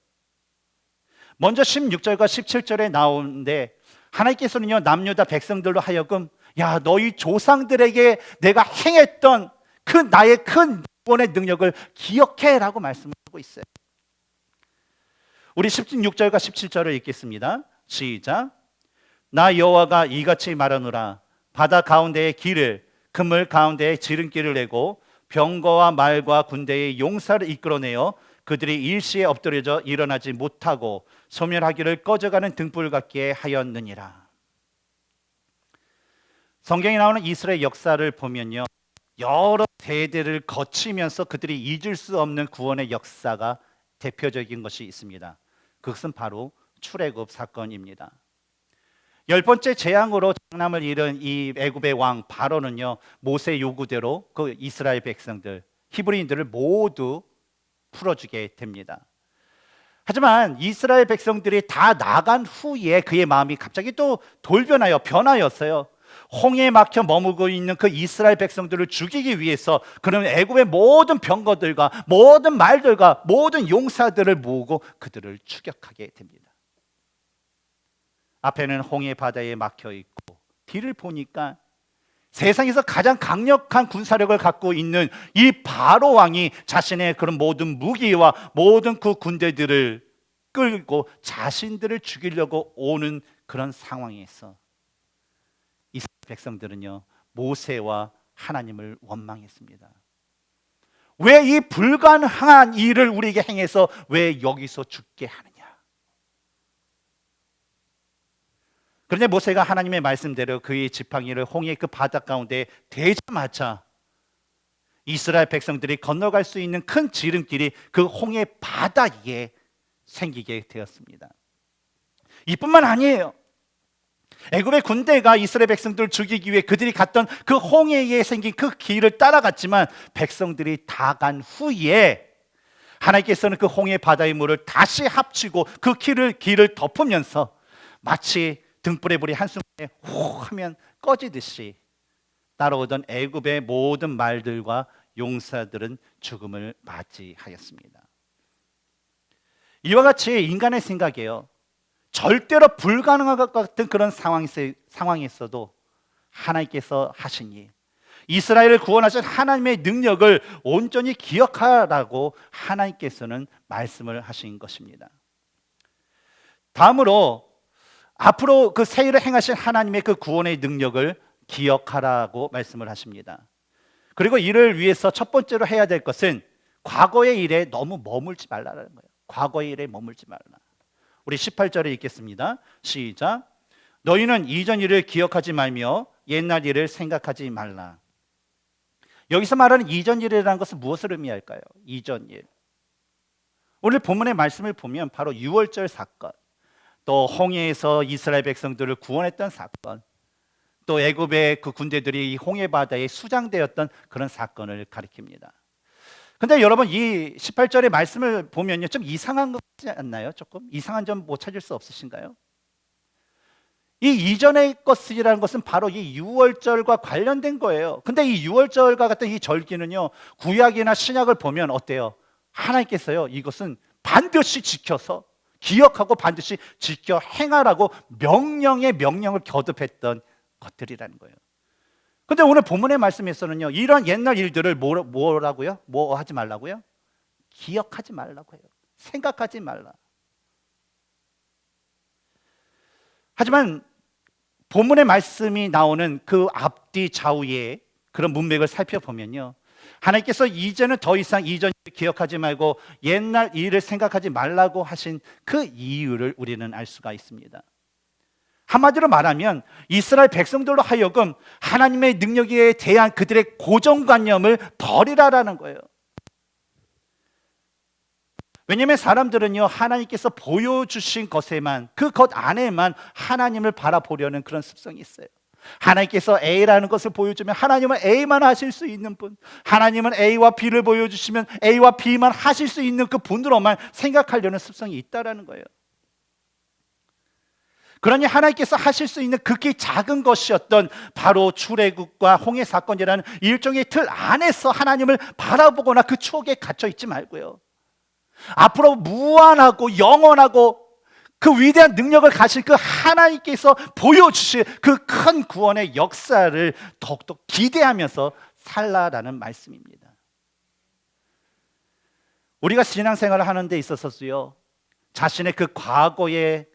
먼저 16절과 17절에 나오는데, 하나님께서는요 남유다 백성들로 하여금 야 너희 조상들에게 내가 행했던 그 나의 큰 구원의 능력을 기억해라고 말씀을 하고 있어요. 우리 16절과 17절을 읽겠습니다. 시작. 나 여호와가 이같이 말하노라. 바다 가운데의 길을, 그물 가운데에 지름길을 내고 병거와 말과 군대의 용사를 이끌어내어 그들이 일시에 엎드려져 일어나지 못하고 소멸하기를 꺼져가는 등불 같게 하였느니라. 성경에 나오는 이스라엘 역사를 보면요 여러 세대를 거치면서 그들이 잊을 수 없는 구원의 역사가 대표적인 것이 있습니다. 그것은 바로 출애굽 사건입니다. 10번째 재앙으로 장남을 잃은 이 애굽의 왕 바로는요 모세 요구대로 그 이스라엘 백성들 히브리인들을 모두 풀어주게 됩니다. 하지만 이스라엘 백성들이 다 나간 후에 그의 마음이 갑자기 또 변하였어요. 홍해에 막혀 머무고 있는 그 이스라엘 백성들을 죽이기 위해서 그는 애굽의 모든 병거들과 모든 말들과 모든 용사들을 모으고 그들을 추격하게 됩니다. 앞에는 홍해 바다에 막혀 있고 뒤를 보니까 세상에서 가장 강력한 군사력을 갖고 있는 이 바로 왕이 자신의 그런 모든 무기와 모든 그 군대들을 끌고 자신들을 죽이려고 오는 그런 상황에서 이스라엘 백성들은요, 모세와 하나님을 원망했습니다. 왜 이 불가능한 일을 우리에게 행해서 왜 여기서 죽게 하느냐? 그런데 모세가 하나님의 말씀대로 그의 지팡이를 홍해 그 바다 가운데 대자마자 이스라엘 백성들이 건너갈 수 있는 큰 지름길이 그 홍해 바다에 생기게 되었습니다. 이뿐만 아니에요. 애굽의 군대가 이스라엘 백성들을 죽이기 위해 그들이 갔던 그 홍해에 생긴 그 길을 따라갔지만 백성들이 다 간 후에 하나님께서는 그 홍해 바다의 물을 다시 합치고 그 길을 덮으면서 마치 등불의 불이 한순간에 호 하면 꺼지듯이 따라오던 애굽의 모든 말들과 용사들은 죽음을 맞이하였습니다. 이와 같이 인간의 생각이에요. 절대로 불가능한 것 같은 그런 상황에서도 하나님께서 하신 일, 이스라엘을 구원하신 하나님의 능력을 온전히 기억하라고 하나님께서는 말씀을 하신 것입니다. 다음으로 앞으로 그 새 일을 행하신 하나님의 그 구원의 능력을 기억하라고 말씀을 하십니다. 그리고 이를 위해서 첫 번째로 해야 될 것은 과거의 일에 너무 머물지 말라는 거예요. 과거의 일에 머물지 말라. 우리 18절에 읽겠습니다. 시작. 너희는 이전 일을 기억하지 말며 옛날 일을 생각하지 말라. 여기서 말하는 이전 일이라는 것은 무엇을 의미할까요? 이전 일. 오늘 본문의 말씀을 보면 바로 유월절 사건, 또 홍해에서 이스라엘 백성들을 구원했던 사건, 또 애굽의 그 군대들이 홍해 바다에 수장되었던 그런 사건을 가리킵니다. 근데 여러분 이 18절의 말씀을 보면요, 좀 이상한 것 같지 않나요? 조금 이상한 점 못 찾을 수 없으신가요? 이 이전의 것이라는 것은 바로 이 유월절과 관련된 거예요. 근데 이 유월절과 같은 이 절기는요, 구약이나 신약을 보면 어때요? 하나님께서요, 이것은 반드시 지켜서 기억하고 반드시 지켜 행하라고 명령을 거듭했던 것들이라는 거예요. 근데 오늘 본문의 말씀에서는요, 이런 옛날 일들을 뭐라고요? 뭐 하지 말라고요? 기억하지 말라고 해요. 생각하지 말라. 하지만 본문의 말씀이 나오는 그 앞뒤 좌우의 그런 문맥을 살펴보면요, 하나님께서 이제는 더 이상 이전 일을 기억하지 말고 옛날 일을 생각하지 말라고 하신 그 이유를 우리는 알 수가 있습니다. 한마디로 말하면 이스라엘 백성들로 하여금 하나님의 능력에 대한 그들의 고정관념을 버리라라는 거예요. 왜냐하면 사람들은요, 하나님께서 보여주신 것에만, 그 것 안에만 하나님을 바라보려는 그런 습성이 있어요. 하나님께서 A라는 것을 보여주면 하나님은 A만 하실 수 있는 분, 하나님은 A와 B를 보여주시면 A와 B만 하실 수 있는 그 분으로만 생각하려는 습성이 있다라는 거예요. 그러니 하나님께서 하실 수 있는 극히 작은 것이었던 바로 출애굽과 홍해 사건이라는 일종의 틀 안에서 하나님을 바라보거나 그 추억에 갇혀 있지 말고요, 앞으로 무한하고 영원하고 그 위대한 능력을 가실 그 하나님께서 보여주실 그 큰 구원의 역사를 더욱더 기대하면서 살라라는 말씀입니다. 우리가 신앙생활을 하는 데 있어서도요, 자신의 그 과거에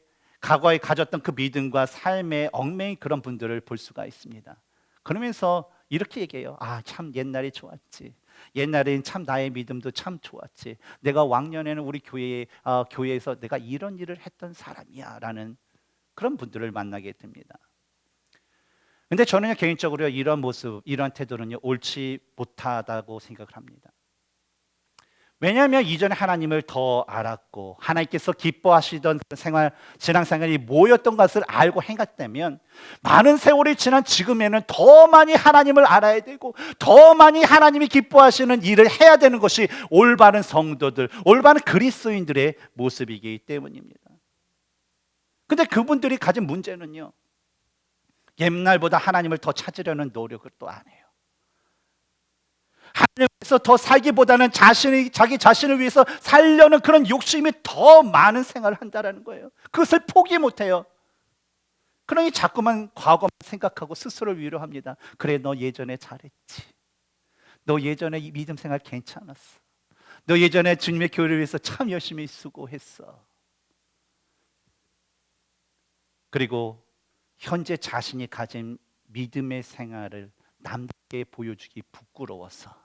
가졌던 그 믿음과 삶의 얽매인 그런 분들을 볼 수가 있습니다. 그러면서 이렇게 얘기해요. 아, 참 옛날이 좋았지. 옛날엔 참 나의 믿음도 참 좋았지. 내가 왕년에는 우리 교회에서 내가 이런 일을 했던 사람이야 라는 그런 분들을 만나게 됩니다. 근데 저는 개인적으로 이런 모습, 이런 태도는요, 옳지 못하다고 생각을 합니다. 왜냐하면 이전에 하나님을 더 알았고 하나님께서 기뻐하시던 신앙생활이 뭐였던 것을 알고 행했다면 많은 세월이 지난 지금에는 더 많이 하나님을 알아야 되고 더 많이 하나님이 기뻐하시는 일을 해야 되는 것이 올바른 성도들, 올바른 그리스도인들의 모습이기 때문입니다. 근데 그분들이 가진 문제는요, 옛날보다 하나님을 더 찾으려는 노력을 또 안 해요. 하나님께서 더 살기보다는 자기 자신을 위해서 살려는 그런 욕심이 더 많은 생활을 한다는 거예요. 그것을 포기 못해요. 그러니 자꾸만 과거만 생각하고 스스로를 위로합니다. 그래, 너 예전에 잘했지. 너 예전에 이 믿음 생활 괜찮았어. 너 예전에 주님의 교회를 위해서 참 열심히 수고했어. 그리고 현재 자신이 가진 믿음의 생활을 남에게 보여주기 부끄러워서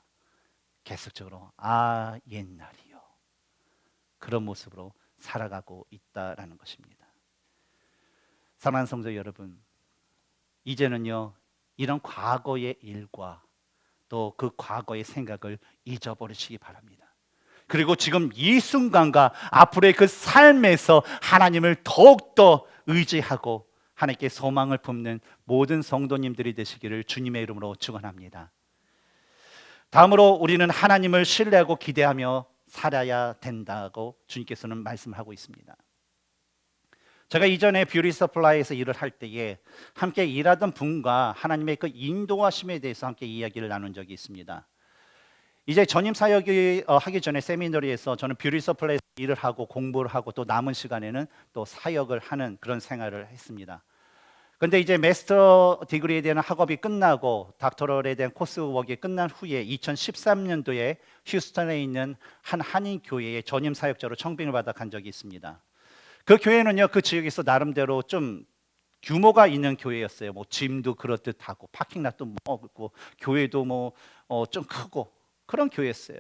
계속적으로 옛날이요, 그런 모습으로 살아가고 있다라는 것입니다. 사랑하는 성도 여러분, 이제는요 이런 과거의 일과 또 그 과거의 생각을 잊어버리시기 바랍니다. 그리고 지금 이 순간과 앞으로의 그 삶에서 하나님을 더욱더 의지하고 하나님께 소망을 품는 모든 성도님들이 되시기를 주님의 이름으로 축원합니다. 다음으로 우리는 하나님을 신뢰하고 기대하며 살아야 된다고 주님께서는 말씀하고 있습니다. 제가 이전에 뷰티 서플라이에서 일을 할 때에 함께 일하던 분과 하나님의 그 인도하심에 대해서 함께 이야기를 나눈 적이 있습니다. 이제 전임 사역이 하기 전에 세미너리에서 저는 뷰티 서플라이에서 일을 하고 공부를 하고 또 남은 시간에는 또 사역을 하는 그런 생활을 했습니다. 근데 이제 마스터 디그리에 대한 학업이 끝나고 닥터럴에 대한 코스웍이 끝난 후에 2013년도에 휴스턴에 있는 한 한인 교회에 전임 사역자로 청빙을 받아 간 적이 있습니다. 그 교회는요, 그 지역에서 나름대로 좀 규모가 있는 교회였어요. 뭐 짐도 그렇듯하고 파킹락도 있고 교회도 좀 크고 그런 교회였어요.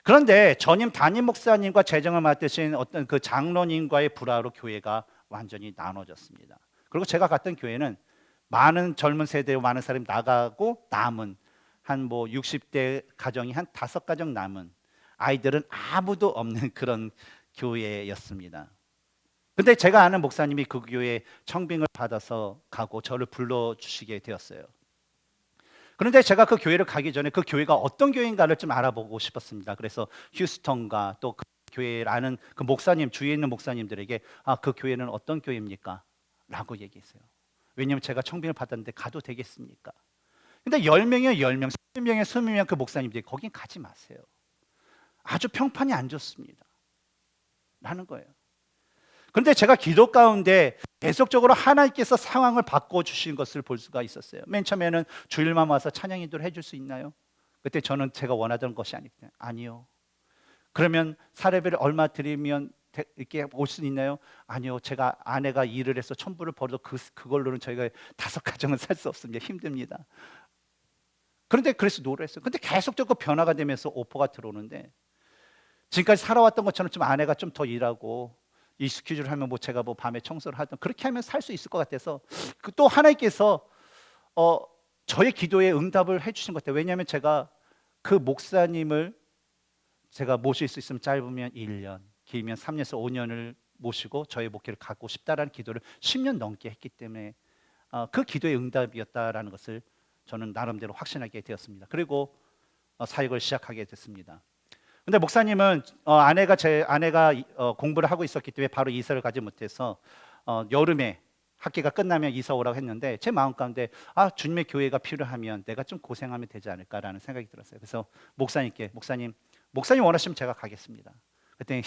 그런데 전임 담임 목사님과 재정을 맡으신 어떤 그 장로님과의 불화로 교회가 완전히 나눠졌습니다. 그리고 제가 갔던 교회는 많은 젊은 세대로 많은 사람이 나가고 남은 한 60대 가정이 한 5가정 남은, 아이들은 아무도 없는 그런 교회였습니다. 근데 제가 아는 목사님이 그 교회에 청빙을 받아서 가고 저를 불러주시게 되었어요. 그런데 제가 그 교회를 가기 전에 그 교회가 어떤 교회인가를 좀 알아보고 싶었습니다. 그래서 휴스턴과 또 그 교회를 아는 그 목사님, 주위에 있는 목사님들에게 그 교회는 어떤 교회입니까? 라고 얘기했어요. 왜냐하면 제가 청빙을 받았는데 가도 되겠습니까? 근데 10명이면 10명, 20명이면 20명 그 목사님들이 거긴 가지 마세요. 아주 평판이 안 좋습니다. 라는 거예요. 그런데 제가 기도 가운데 계속적으로 하나님께서 상황을 바꿔주신 것을 볼 수가 있었어요. 맨 처음에는 주일만 와서 찬양 인도를 해줄 수 있나요? 그때 저는 제가 원하던 것이 아니요. 그러면 사례비를 얼마 드리면 이렇게 올 수 있나요? 아니요. 제가 아내가 일을 해서 천불을 벌어도 그걸로는 저희가 5가정은 살 수 없습니다. 힘듭니다. 그런데 그래서 노래했어요. 근데 계속적으로 변화가 되면서 오퍼가 들어오는데 지금까지 살아왔던 것처럼 좀 아내가 좀 더 일하고 이 스케줄을 하면 제가 밤에 청소를 하든 그렇게 하면 살 수 있을 것 같아서 또 하나님께서 저의 기도에 응답을 해주신 것 같아요. 왜냐하면 제가 그 목사님을 제가 모실 수 있으면 짧으면 1년, 길면 3년에서 5년을 모시고 저의 목회를 갖고 싶다라는 기도를 10년 넘게 했기 때문에 그 기도의 응답이었다라는 것을 저는 나름대로 확신하게 되었습니다. 그리고 사역을 시작하게 됐습니다. 근데 목사님은 아내가 공부를 하고 있었기 때문에 바로 이사를 가지 못해서 여름에 학기가 끝나면 이사 오라고 했는데 제 마음 가운데 주님의 교회가 필요하면 내가 좀 고생하면 되지 않을까라는 생각이 들었어요. 그래서 목사님께 목사님 원하시면 제가 가겠습니다. 그때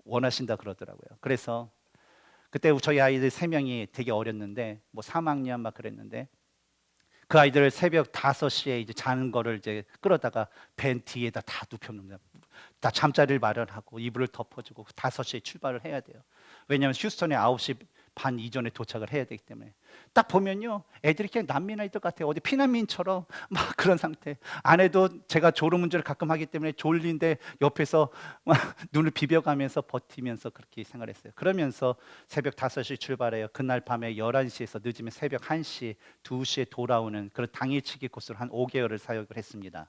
원하신다 그러더라고요. 그래서 그때 저희 아이들 3명이 되게 어렸는데 3학년 막 그랬는데 그 아이들을 새벽 5시에 이제 자는 거를 이제 끌어다가 밴 뒤에다 다 눕혀놓습니다. 다 잠자리를 마련하고 이불을 덮어주고 5시에 출발을 해야 돼요. 왜냐하면 휴스턴에 9시 반 이전에 도착을 해야 되기 때문에 딱 보면요 애들이 그냥 난민 아이들 같아요. 어디 피난민처럼 막 그런 상태. 아내도 제가 졸음운전을 가끔 하기 때문에 졸린데 옆에서 막 눈을 비벼가면서 버티면서 그렇게 생활했어요. 그러면서 새벽 5시 출발해요. 그날 밤에 11시에서 늦으면 새벽 1시, 2시에 돌아오는 그런 당일치기 코스로 한 5개월을 사역을 했습니다.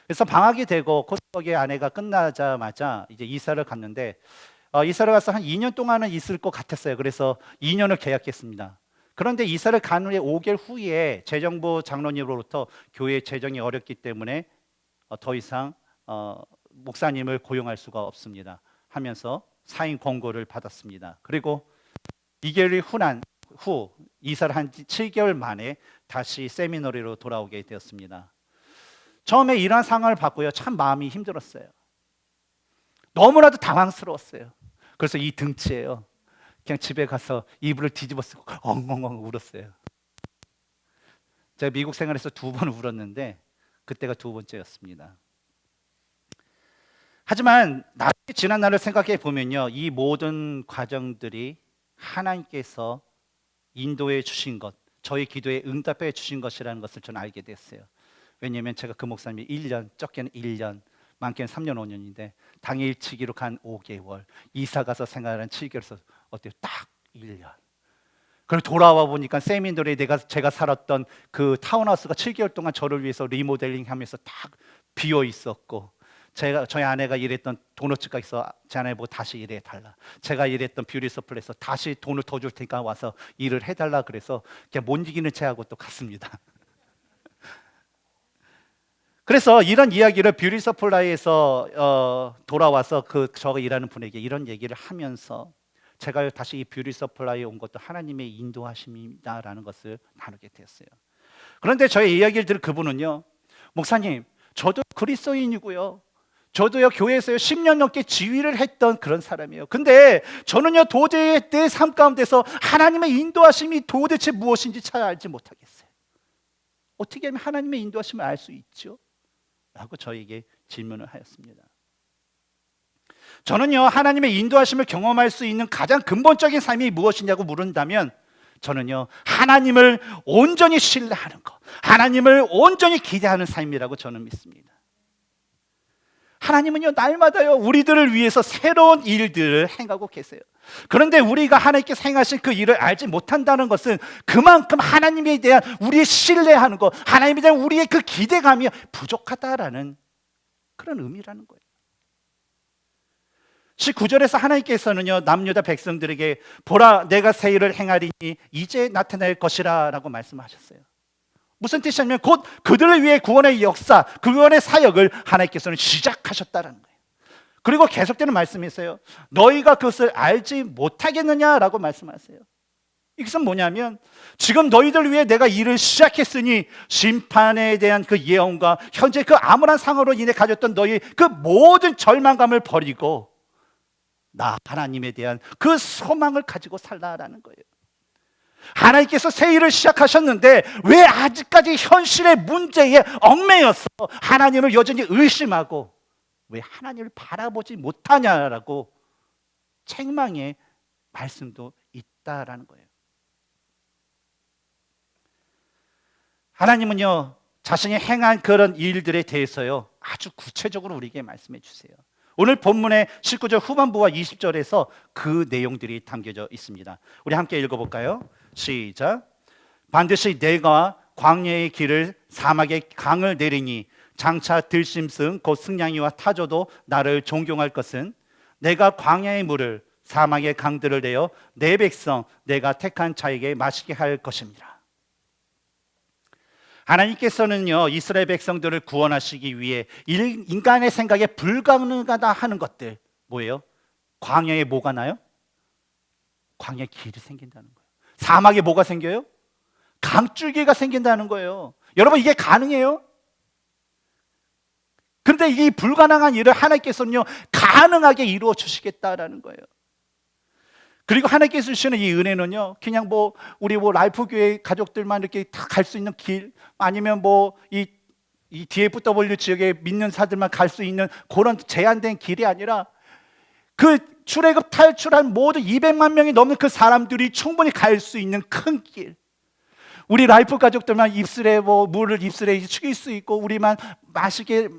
그래서 방학이 되고 코스웍의 아내가 끝나자마자 이제 이사를 갔는데 이사를 가서 한 2년 동안은 있을 것 같았어요. 그래서 2년을 계약했습니다. 그런데 이사를 간 후에 5개월 후에 재정부 장로님으로부터 교회 재정이 어렵기 때문에 더 이상 목사님을 고용할 수가 없습니다 하면서 사인 권고를 받았습니다. 그리고 2개월이 후 이사를 한 7개월 만에 다시 세미너리로 돌아오게 되었습니다. 처음에 이러한 상황을 봤고요. 참 마음이 힘들었어요. 너무나도 당황스러웠어요. 그래서 이 등치에요. 그냥 집에 가서 이불을 뒤집어 쓰고 엉엉엉 울었어요. 제가 미국 생활에서 2번 울었는데 그때가 2번째였습니다. 하지만 나중에 지난 날을 생각해 보면요, 이 모든 과정들이 하나님께서 인도해 주신 것, 저희 기도에 응답해 주신 것이라는 것을 저는 알게 됐어요. 왜냐하면 제가 그 목사님이 1년, 적게는 1년, 많게는 3년, 5년인데 당일치기로 간 5개월, 이사 가서 생활한 7개월에서 어때요? 딱 1년. 그리고 돌아와 보니까 세미들에 제가 살았던 그 타운하우스가 7개월 동안 저를 위해서 리모델링하면서 딱 비어 있었고, 저희 아내가 일했던 도넛 가게에서 제 아내 보고 다시 일해 달라. 제가 일했던 뷰티 서플에서 다시 돈을 더 줄 테니까 와서 일을 해달라 그래서 그냥 못 이기는 채하고 또 갔습니다. 그래서 이런 이야기를 뷰티 서플라이에서 돌아와서 저가 일하는 분에게 이런 얘기를 하면서 제가 다시 이 뷰티 서플라이에 온 것도 하나님의 인도하심이다라는 것을 나누게 되었어요. 그런데 저의 이야기를 들은 그분은요, 목사님, 저도 그리스도인이고요, 저도요 교회에서요 10년 넘게 지휘를 했던 그런 사람이에요. 근데 저는요 도저히 내 삶 가운데서 하나님의 인도하심이 도대체 무엇인지 잘 알지 못하겠어요. 어떻게 하면 하나님의 인도하심을 알 수 있죠? 라고 저에게 질문을 하였습니다. 저는요 하나님의 인도하심을 경험할 수 있는 가장 근본적인 삶이 무엇이냐고 물은다면 저는요 하나님을 온전히 신뢰하는 것, 하나님을 온전히 기대하는 삶이라고 저는 믿습니다. 하나님은요 날마다요 우리들을 위해서 새로운 일들을 행하고 계세요. 그런데 우리가 하나님께서 행하신 그 일을 알지 못한다는 것은 그만큼 하나님에 대한 우리의 신뢰하는 것, 하나님에 대한 우리의 그 기대감이 부족하다라는 그런 의미라는 거예요. 19절에서 하나님께서는요 남유다 백성들에게 보라 내가 새 일을 행하리니 이제 나타날 것이라 라고 말씀하셨어요. 무슨 뜻이냐면 곧 그들을 위해 구원의 역사, 구원의 사역을 하나님께서는 시작하셨다는 거예요. 그리고 계속되는 말씀이 있어요. 너희가 그것을 알지 못하겠느냐라고 말씀하세요. 이것은 뭐냐면 지금 너희들 위해 내가 일을 시작했으니 심판에 대한 그 예언과 현재 그 암울한 상황으로 인해 가졌던 너희 그 모든 절망감을 버리고 나 하나님에 대한 그 소망을 가지고 살라라는 거예요. 하나님께서 새 일을 시작하셨는데 왜 아직까지 현실의 문제에 얽매여서 하나님을 여전히 의심하고 왜 하나님을 바라보지 못하냐라고 책망의 말씀도 있다라는 거예요. 하나님은요 자신이 행한 그런 일들에 대해서요 아주 구체적으로 우리에게 말씀해 주세요. 오늘 본문의 19절 후반부와 20절에서 그 내용들이 담겨져 있습니다. 우리 함께 읽어볼까요? 시작. 반드시 내가 광야의 길을 사막의 강을 내리니 장차 들짐승 곧 승냥이와 타조도 나를 존경할 것은 내가 광야의 물을 사막의 강들을 내어 내 백성 내가 택한 자에게 마시게 할 것입니다. 하나님께서는요 이스라엘 백성들을 구원하시기 위해 인간의 생각에 불가능하다 하는 것들 뭐예요? 광야에 뭐가 나요? 광야에 길이 생긴다는 거예요. 사막에 뭐가 생겨요? 강줄기가 생긴다는 거예요. 여러분 이게 가능해요? 그런데 이 불가능한 일을 하나님께서는요 가능하게 이루어 주시겠다라는 거예요. 그리고 하나님께서 주시는 이 은혜는요 그냥 우리 라이프교회 가족들만 이렇게 다 갈 수 있는 길, 아니면 이 DFW 지역에 믿는 사들만 갈 수 있는 그런 제한된 길이 아니라 그 출애굽 탈출한 모든 200만 명이 넘는 그 사람들이 충분히 갈 수 있는 큰 길, 우리 라이프 가족들만 입술에 물을 입술에 축일 수 있고 우리만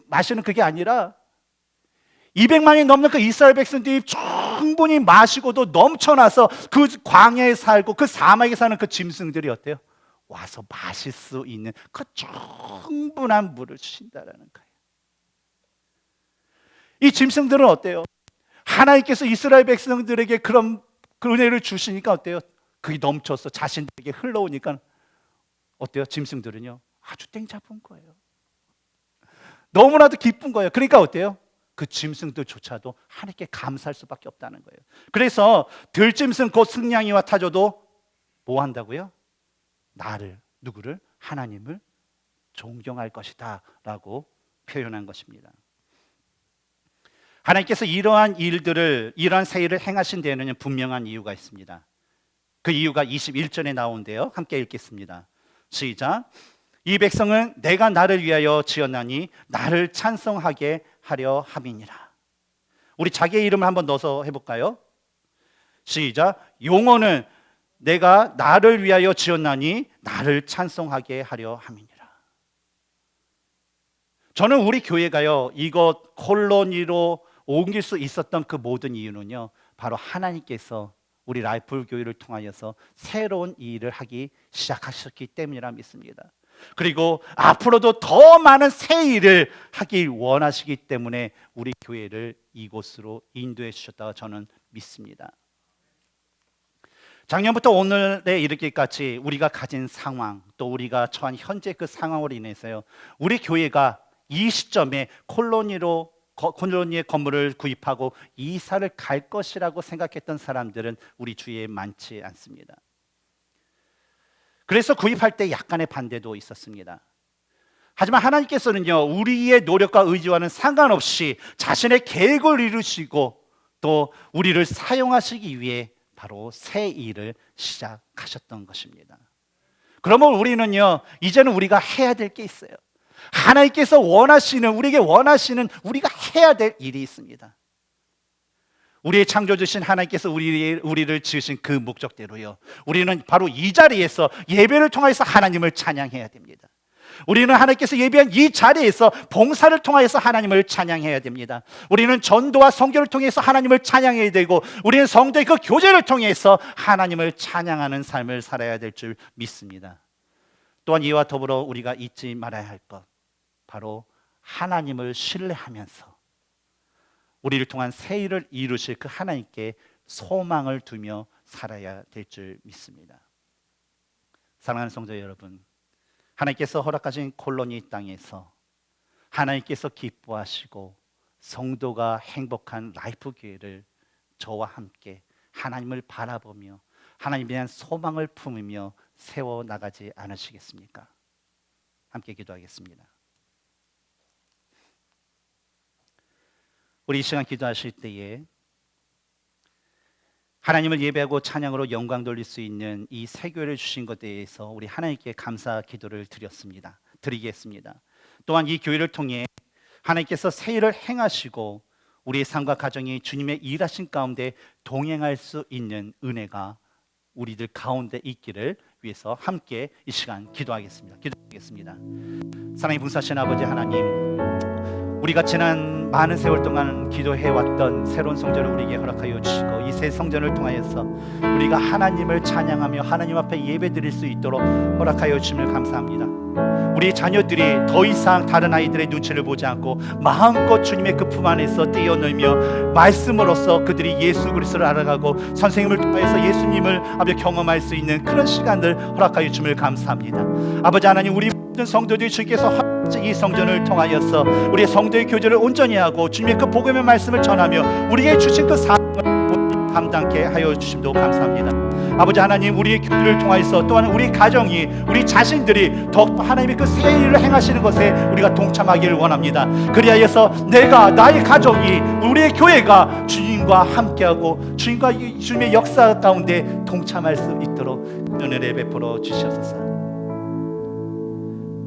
마시는 그게 아니라 200만이 넘는 그 이스라엘 백성들이 충분히 마시고도 넘쳐나서 그 광야에 살고 그 사막에 사는 그 짐승들이 어때요? 와서 마실 수 있는 그 충분한 물을 주신다라는 거예요. 이 짐승들은 어때요? 하나님께서 이스라엘 백성들에게 그런 그 은혜를 주시니까 어때요? 그게 넘쳐서 자신들에게 흘러오니까 어때요? 짐승들은요 아주 땡잡은 거예요. 너무나도 기쁜 거예요. 그러니까 어때요? 그 짐승들조차도 하나님께 감사할 수밖에 없다는 거예요. 그래서 들짐승 곧 승냥이와 타조도 뭐 한다고요? 누구를? 하나님을 존경할 것이다 라고 표현한 것입니다. 하나님께서 이러한 새 일을 행하신 데에는 분명한 이유가 있습니다. 그 이유가 21절에 나오는데요 함께 읽겠습니다. 시작. 이 백성은 내가 나를 위하여 지었나니 나를 찬송하게 하려 함이니라. 우리 자기의 이름을 한번 넣어서 해볼까요? 시작. 용어는 내가 나를 위하여 지었나니 나를 찬송하게 하려 함이니라. 저는 우리 교회가요, 이것 콜로니로 옮길 수 있었던 그 모든 이유는요, 바로 하나님께서 우리 라이프 교회를 통하여서 새로운 일을 하기 시작하셨기 때문이라 믿습니다. 그리고 앞으로도 더 많은 새 일을 하길 원하시기 때문에 우리 교회를 이곳으로 인도해 주셨다고 저는 믿습니다. 작년부터 오늘에 이르기까지 우리가 가진 상황, 또 우리가 처한 현재 그 상황으로 인해서요, 우리 교회가 이 시점에 콜로니의 건물을 구입하고 이사를 갈 것이라고 생각했던 사람들은 우리 주위에 많지 않습니다. 그래서 구입할 때 약간의 반대도 있었습니다. 하지만 하나님께서는요, 우리의 노력과 의지와는 상관없이 자신의 계획을 이루시고 또 우리를 사용하시기 위해 바로 새 일을 시작하셨던 것입니다. 그러면 우리는요, 이제는 우리가 해야 될 게 있어요. 하나님께서 원하시는, 우리에게 원하시는 우리가 해야 될 일이 있습니다. 우리의 창조주신 하나님께서 우리를 지으신 그 목적대로요, 우리는 바로 이 자리에서 예배를 통해서 하나님을 찬양해야 됩니다. 우리는 하나님께서 예비한 이 자리에서 봉사를 통하여서 하나님을 찬양해야 됩니다. 우리는 전도와 선교를 통해서 하나님을 찬양해야 되고, 우리는 성도의 그 교제를 통해서 하나님을 찬양하는 삶을 살아야 될 줄 믿습니다. 또한 이와 더불어 우리가 잊지 말아야 할 것, 바로 하나님을 신뢰하면서 우리를 통한 새 일을 이루실 그 하나님께 소망을 두며 살아야 될 줄 믿습니다. 사랑하는 성도 여러분, 하나님께서 허락하신 콜로니 땅에서 하나님께서 기뻐하시고 성도가 행복한 라이프 교회를 저와 함께 하나님을 바라보며 하나님에 대한 소망을 품으며 세워나가지 않으시겠습니까? 함께 기도하겠습니다. 우리 이 시간 기도하실 때에 하나님을 예배하고 찬양으로 영광 돌릴 수 있는 이 새 교회를 주신 것에 대해서 우리 하나님께 감사 기도를 드리겠습니다. 또한 이 교회를 통해 하나님께서 새 일을 행하시고 우리의 삶과 가정이 주님의 일하신 가운데 동행할 수 있는 은혜가 우리들 가운데 있기를 위해서 함께 이 시간 기도하겠습니다. 사랑의 분사신 아버지 하나님, 우리가 지난 많은 세월 동안 기도해왔던 새로운 성전을 우리에게 허락하여 주시고, 이 새 성전을 통하여서 우리가 하나님을 찬양하며 하나님 앞에 예배드릴 수 있도록 허락하여 주심을 감사합니다. 우리 자녀들이 더 이상 다른 아이들의 눈치를 보지 않고 마음껏 주님의 그 품 안에서 뛰어놀며 말씀으로써 그들이 예수 그리스도를 알아가고 선생님을 통해서 예수님을 경험할 수 있는 그런 시간을 허락하여 주심을 감사합니다. 아버지 하나님, 우리 모든 성도들이 주께서 이 성전을 통하여서 우리의 성도의 교제를 온전히 하고 주님의 그 복음의 말씀을 전하며 우리에게 주신 그 사명을 감당케 하여 주심도 감사합니다. 아버지 하나님, 우리의 교회를 통하여서 또한 우리 가정이, 우리 자신들이 더욱더 하나님의 그 새 일을 행하시는 것에 우리가 동참하기를 원합니다. 그리하여서 내가, 나의 가정이, 우리의 교회가 주님과 함께하고 주님의 역사 가운데 동참할 수 있도록 은혜를 베풀어 주시옵소서.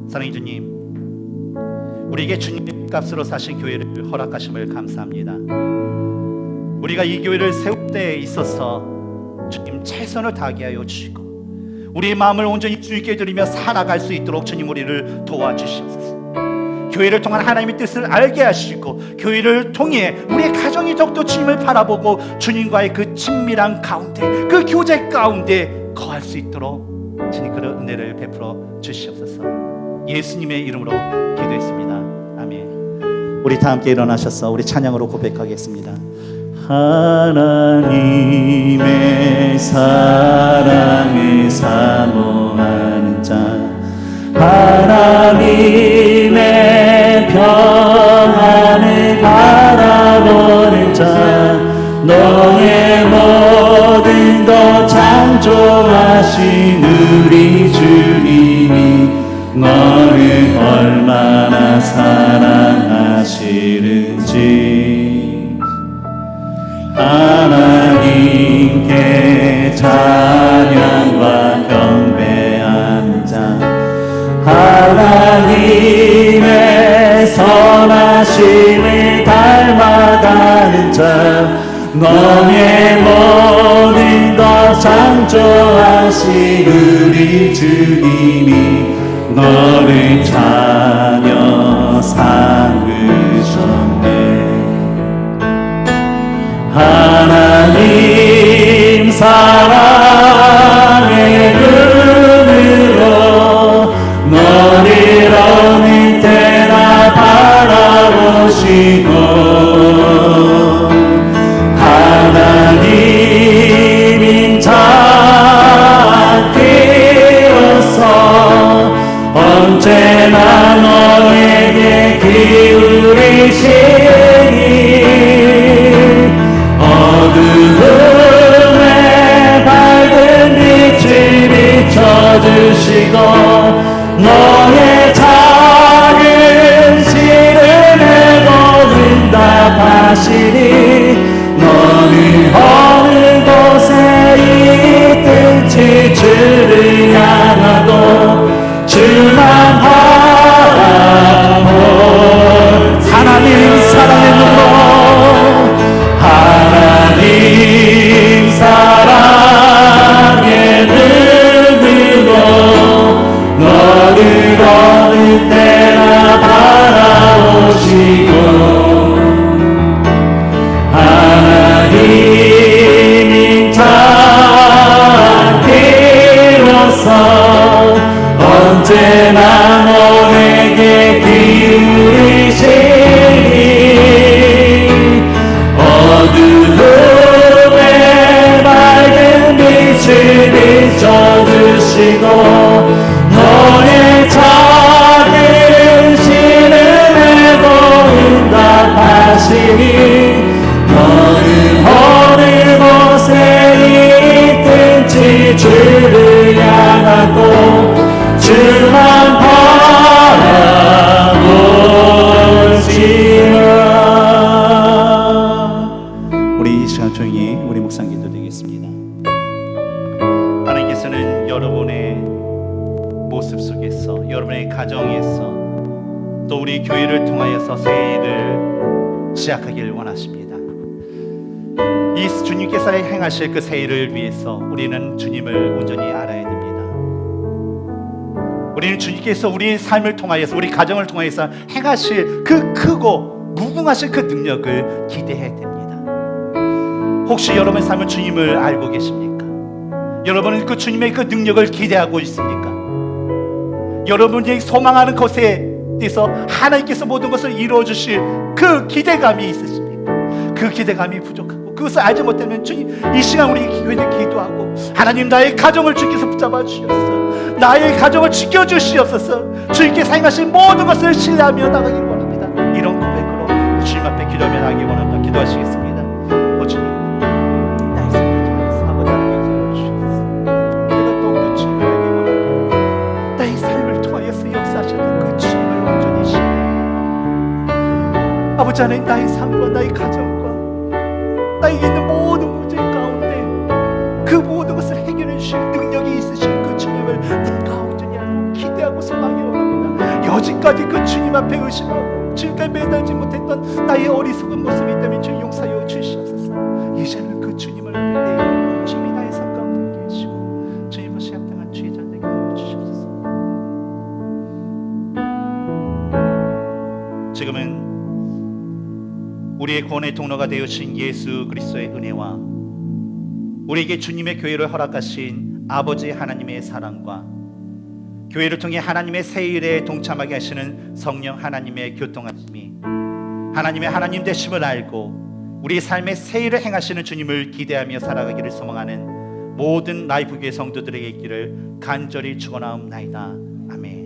사랑의 주님, 우리에게 주님의 값으로 사신 교회를 허락하심을 감사합니다. 우리가 이 교회를 세울 때에 있어서 주님 최선을 다하게 하여 주시고 우리의 마음을 온전히 주님께 드리며 살아갈 수 있도록 주님 우리를 도와주시옵소서. 교회를 통한 하나님의 뜻을 알게 하시고 교회를 통해 우리의 가정이 더욱더 주님을 바라보고 주님과의 그 친밀한 가운데, 그 교제 가운데 거할 수 있도록 주님 그런 은혜를 베풀어 주시옵소서. 예수님의 이름으로 기도했습니다. 아멘. 우리 다 함께 일어나셔서 우리 찬양으로 고백하겠습니다. 하나님의 사랑을 사모하는 자, 하나님의 평안을 바라보는 자, 너의 모든 것 창조하신 우리 주님이 너를 얼마나 사랑하시는지 하나님께 찬양과 경배하는 자, 하나님의 선하심을 닮아가는 자, 너의 모든 것 창조하신 우리 주님이 너를 자녀 삼으셨네. 하나님 사랑의 눈으로 너를 어느 때나 바라보시고 하나님 인자께로서 언제나 너에게 기울이시니 어두움에 밝은 빛을 비춰주시고 너의 작은 시름에도 응답하시니 너는 어느 곳에 있든지 주를 향하고 주만 바라보 하나님 사랑의 눈으로 하나님 사랑의 눈으로 너를 어느 때나 바라보시고 하나님 인자께로서 언제나 너에게 기울이시니 어두움에 밝은 빛을 비춰주시고 너의 작은 시름에도 응답하시니 너는 어느 곳에 있든지 주를 향하고 주만 바라보시라. 우리 이 시간 조용히 우리 묵상 기도드리겠습니다. 하나님께서는 여러분의 모습 속에서 여러분의 가정에서 또 우리 교회를 통하여서 새 일을 시작하길 원하십니다. 이 주님께서 행하실 그 새 일을 위해서 우리는 주님을 온전히 알아야 됩니다. 우리는 주님께서 우리의 삶을 통하여서 우리 가정을 통하여서 행하실 그 크고 무궁하신 그 능력을 기대해야 됩니다. 혹시 여러분의 삶은 주님을 알고 계십니까? 여러분은 그 주님의 그 능력을 기대하고 있습니까? 여러분이 소망하는 것에 대해서 하나님께서 모든 것을 이루어 주실 그 기대감이 있으십니까? 그 기대감이 부족하고 그것을 알지 못하면 주님 이 시간 우리 교회에 기도하고 하나님 나의 가정을 주께서 붙잡아 주시옵소서. 나의 가정을 지켜주시옵소서. 주님께서 행하신 모든 것을 신뢰하며 나가길 원합니다. 이런 고백으로 주님 앞에 기도하며 나가기 원합니다. 기도하시겠습니다. 주님 나의 삶을 통해서 아버지 하나님께서 주시옵소서. 내가 더욱더 주님을 알기 원합니다. 나의 삶을 통하여서 역사하셨던 그 주님을 온전히 신뢰 아버지 하나님 나의 삶과 나의 가정과 나에게 있는 모든 문제 가운데 그 모든 것을 해결해 주실 능력이 있으신 그 주님을 내가 온전히 알고 기대하고 소망하기 원합니다. 여지까지 그 주님 앞에 의심하고 지금까지 매달지 못했던 나의 어리석은 모습이 있다면 주님 용서하여 주시옵소서. 이제는 그 주님을 내 주님이 나의 삶 가운데 계시고 주님 앞에 합당한 주의 잔 되게 하여 주시옵소서. 지금은 우리의 구원의 통로가 되어주신 예수 그리스도의 은혜와 우리에게 주님의 교회를 허락하신 아버지 하나님의 사랑과 교회를 통해 하나님의 새 일에 동참하게 하시는 성령 하나님의 교통하심이 하나님의 하나님 되심을 알고 우리 삶의 새 일을 행하시는 주님을 기대하며 살아가기를 소망하는 모든 라이프교회 성도들에게 있기를 간절히 축원하옵나이다. 아멘.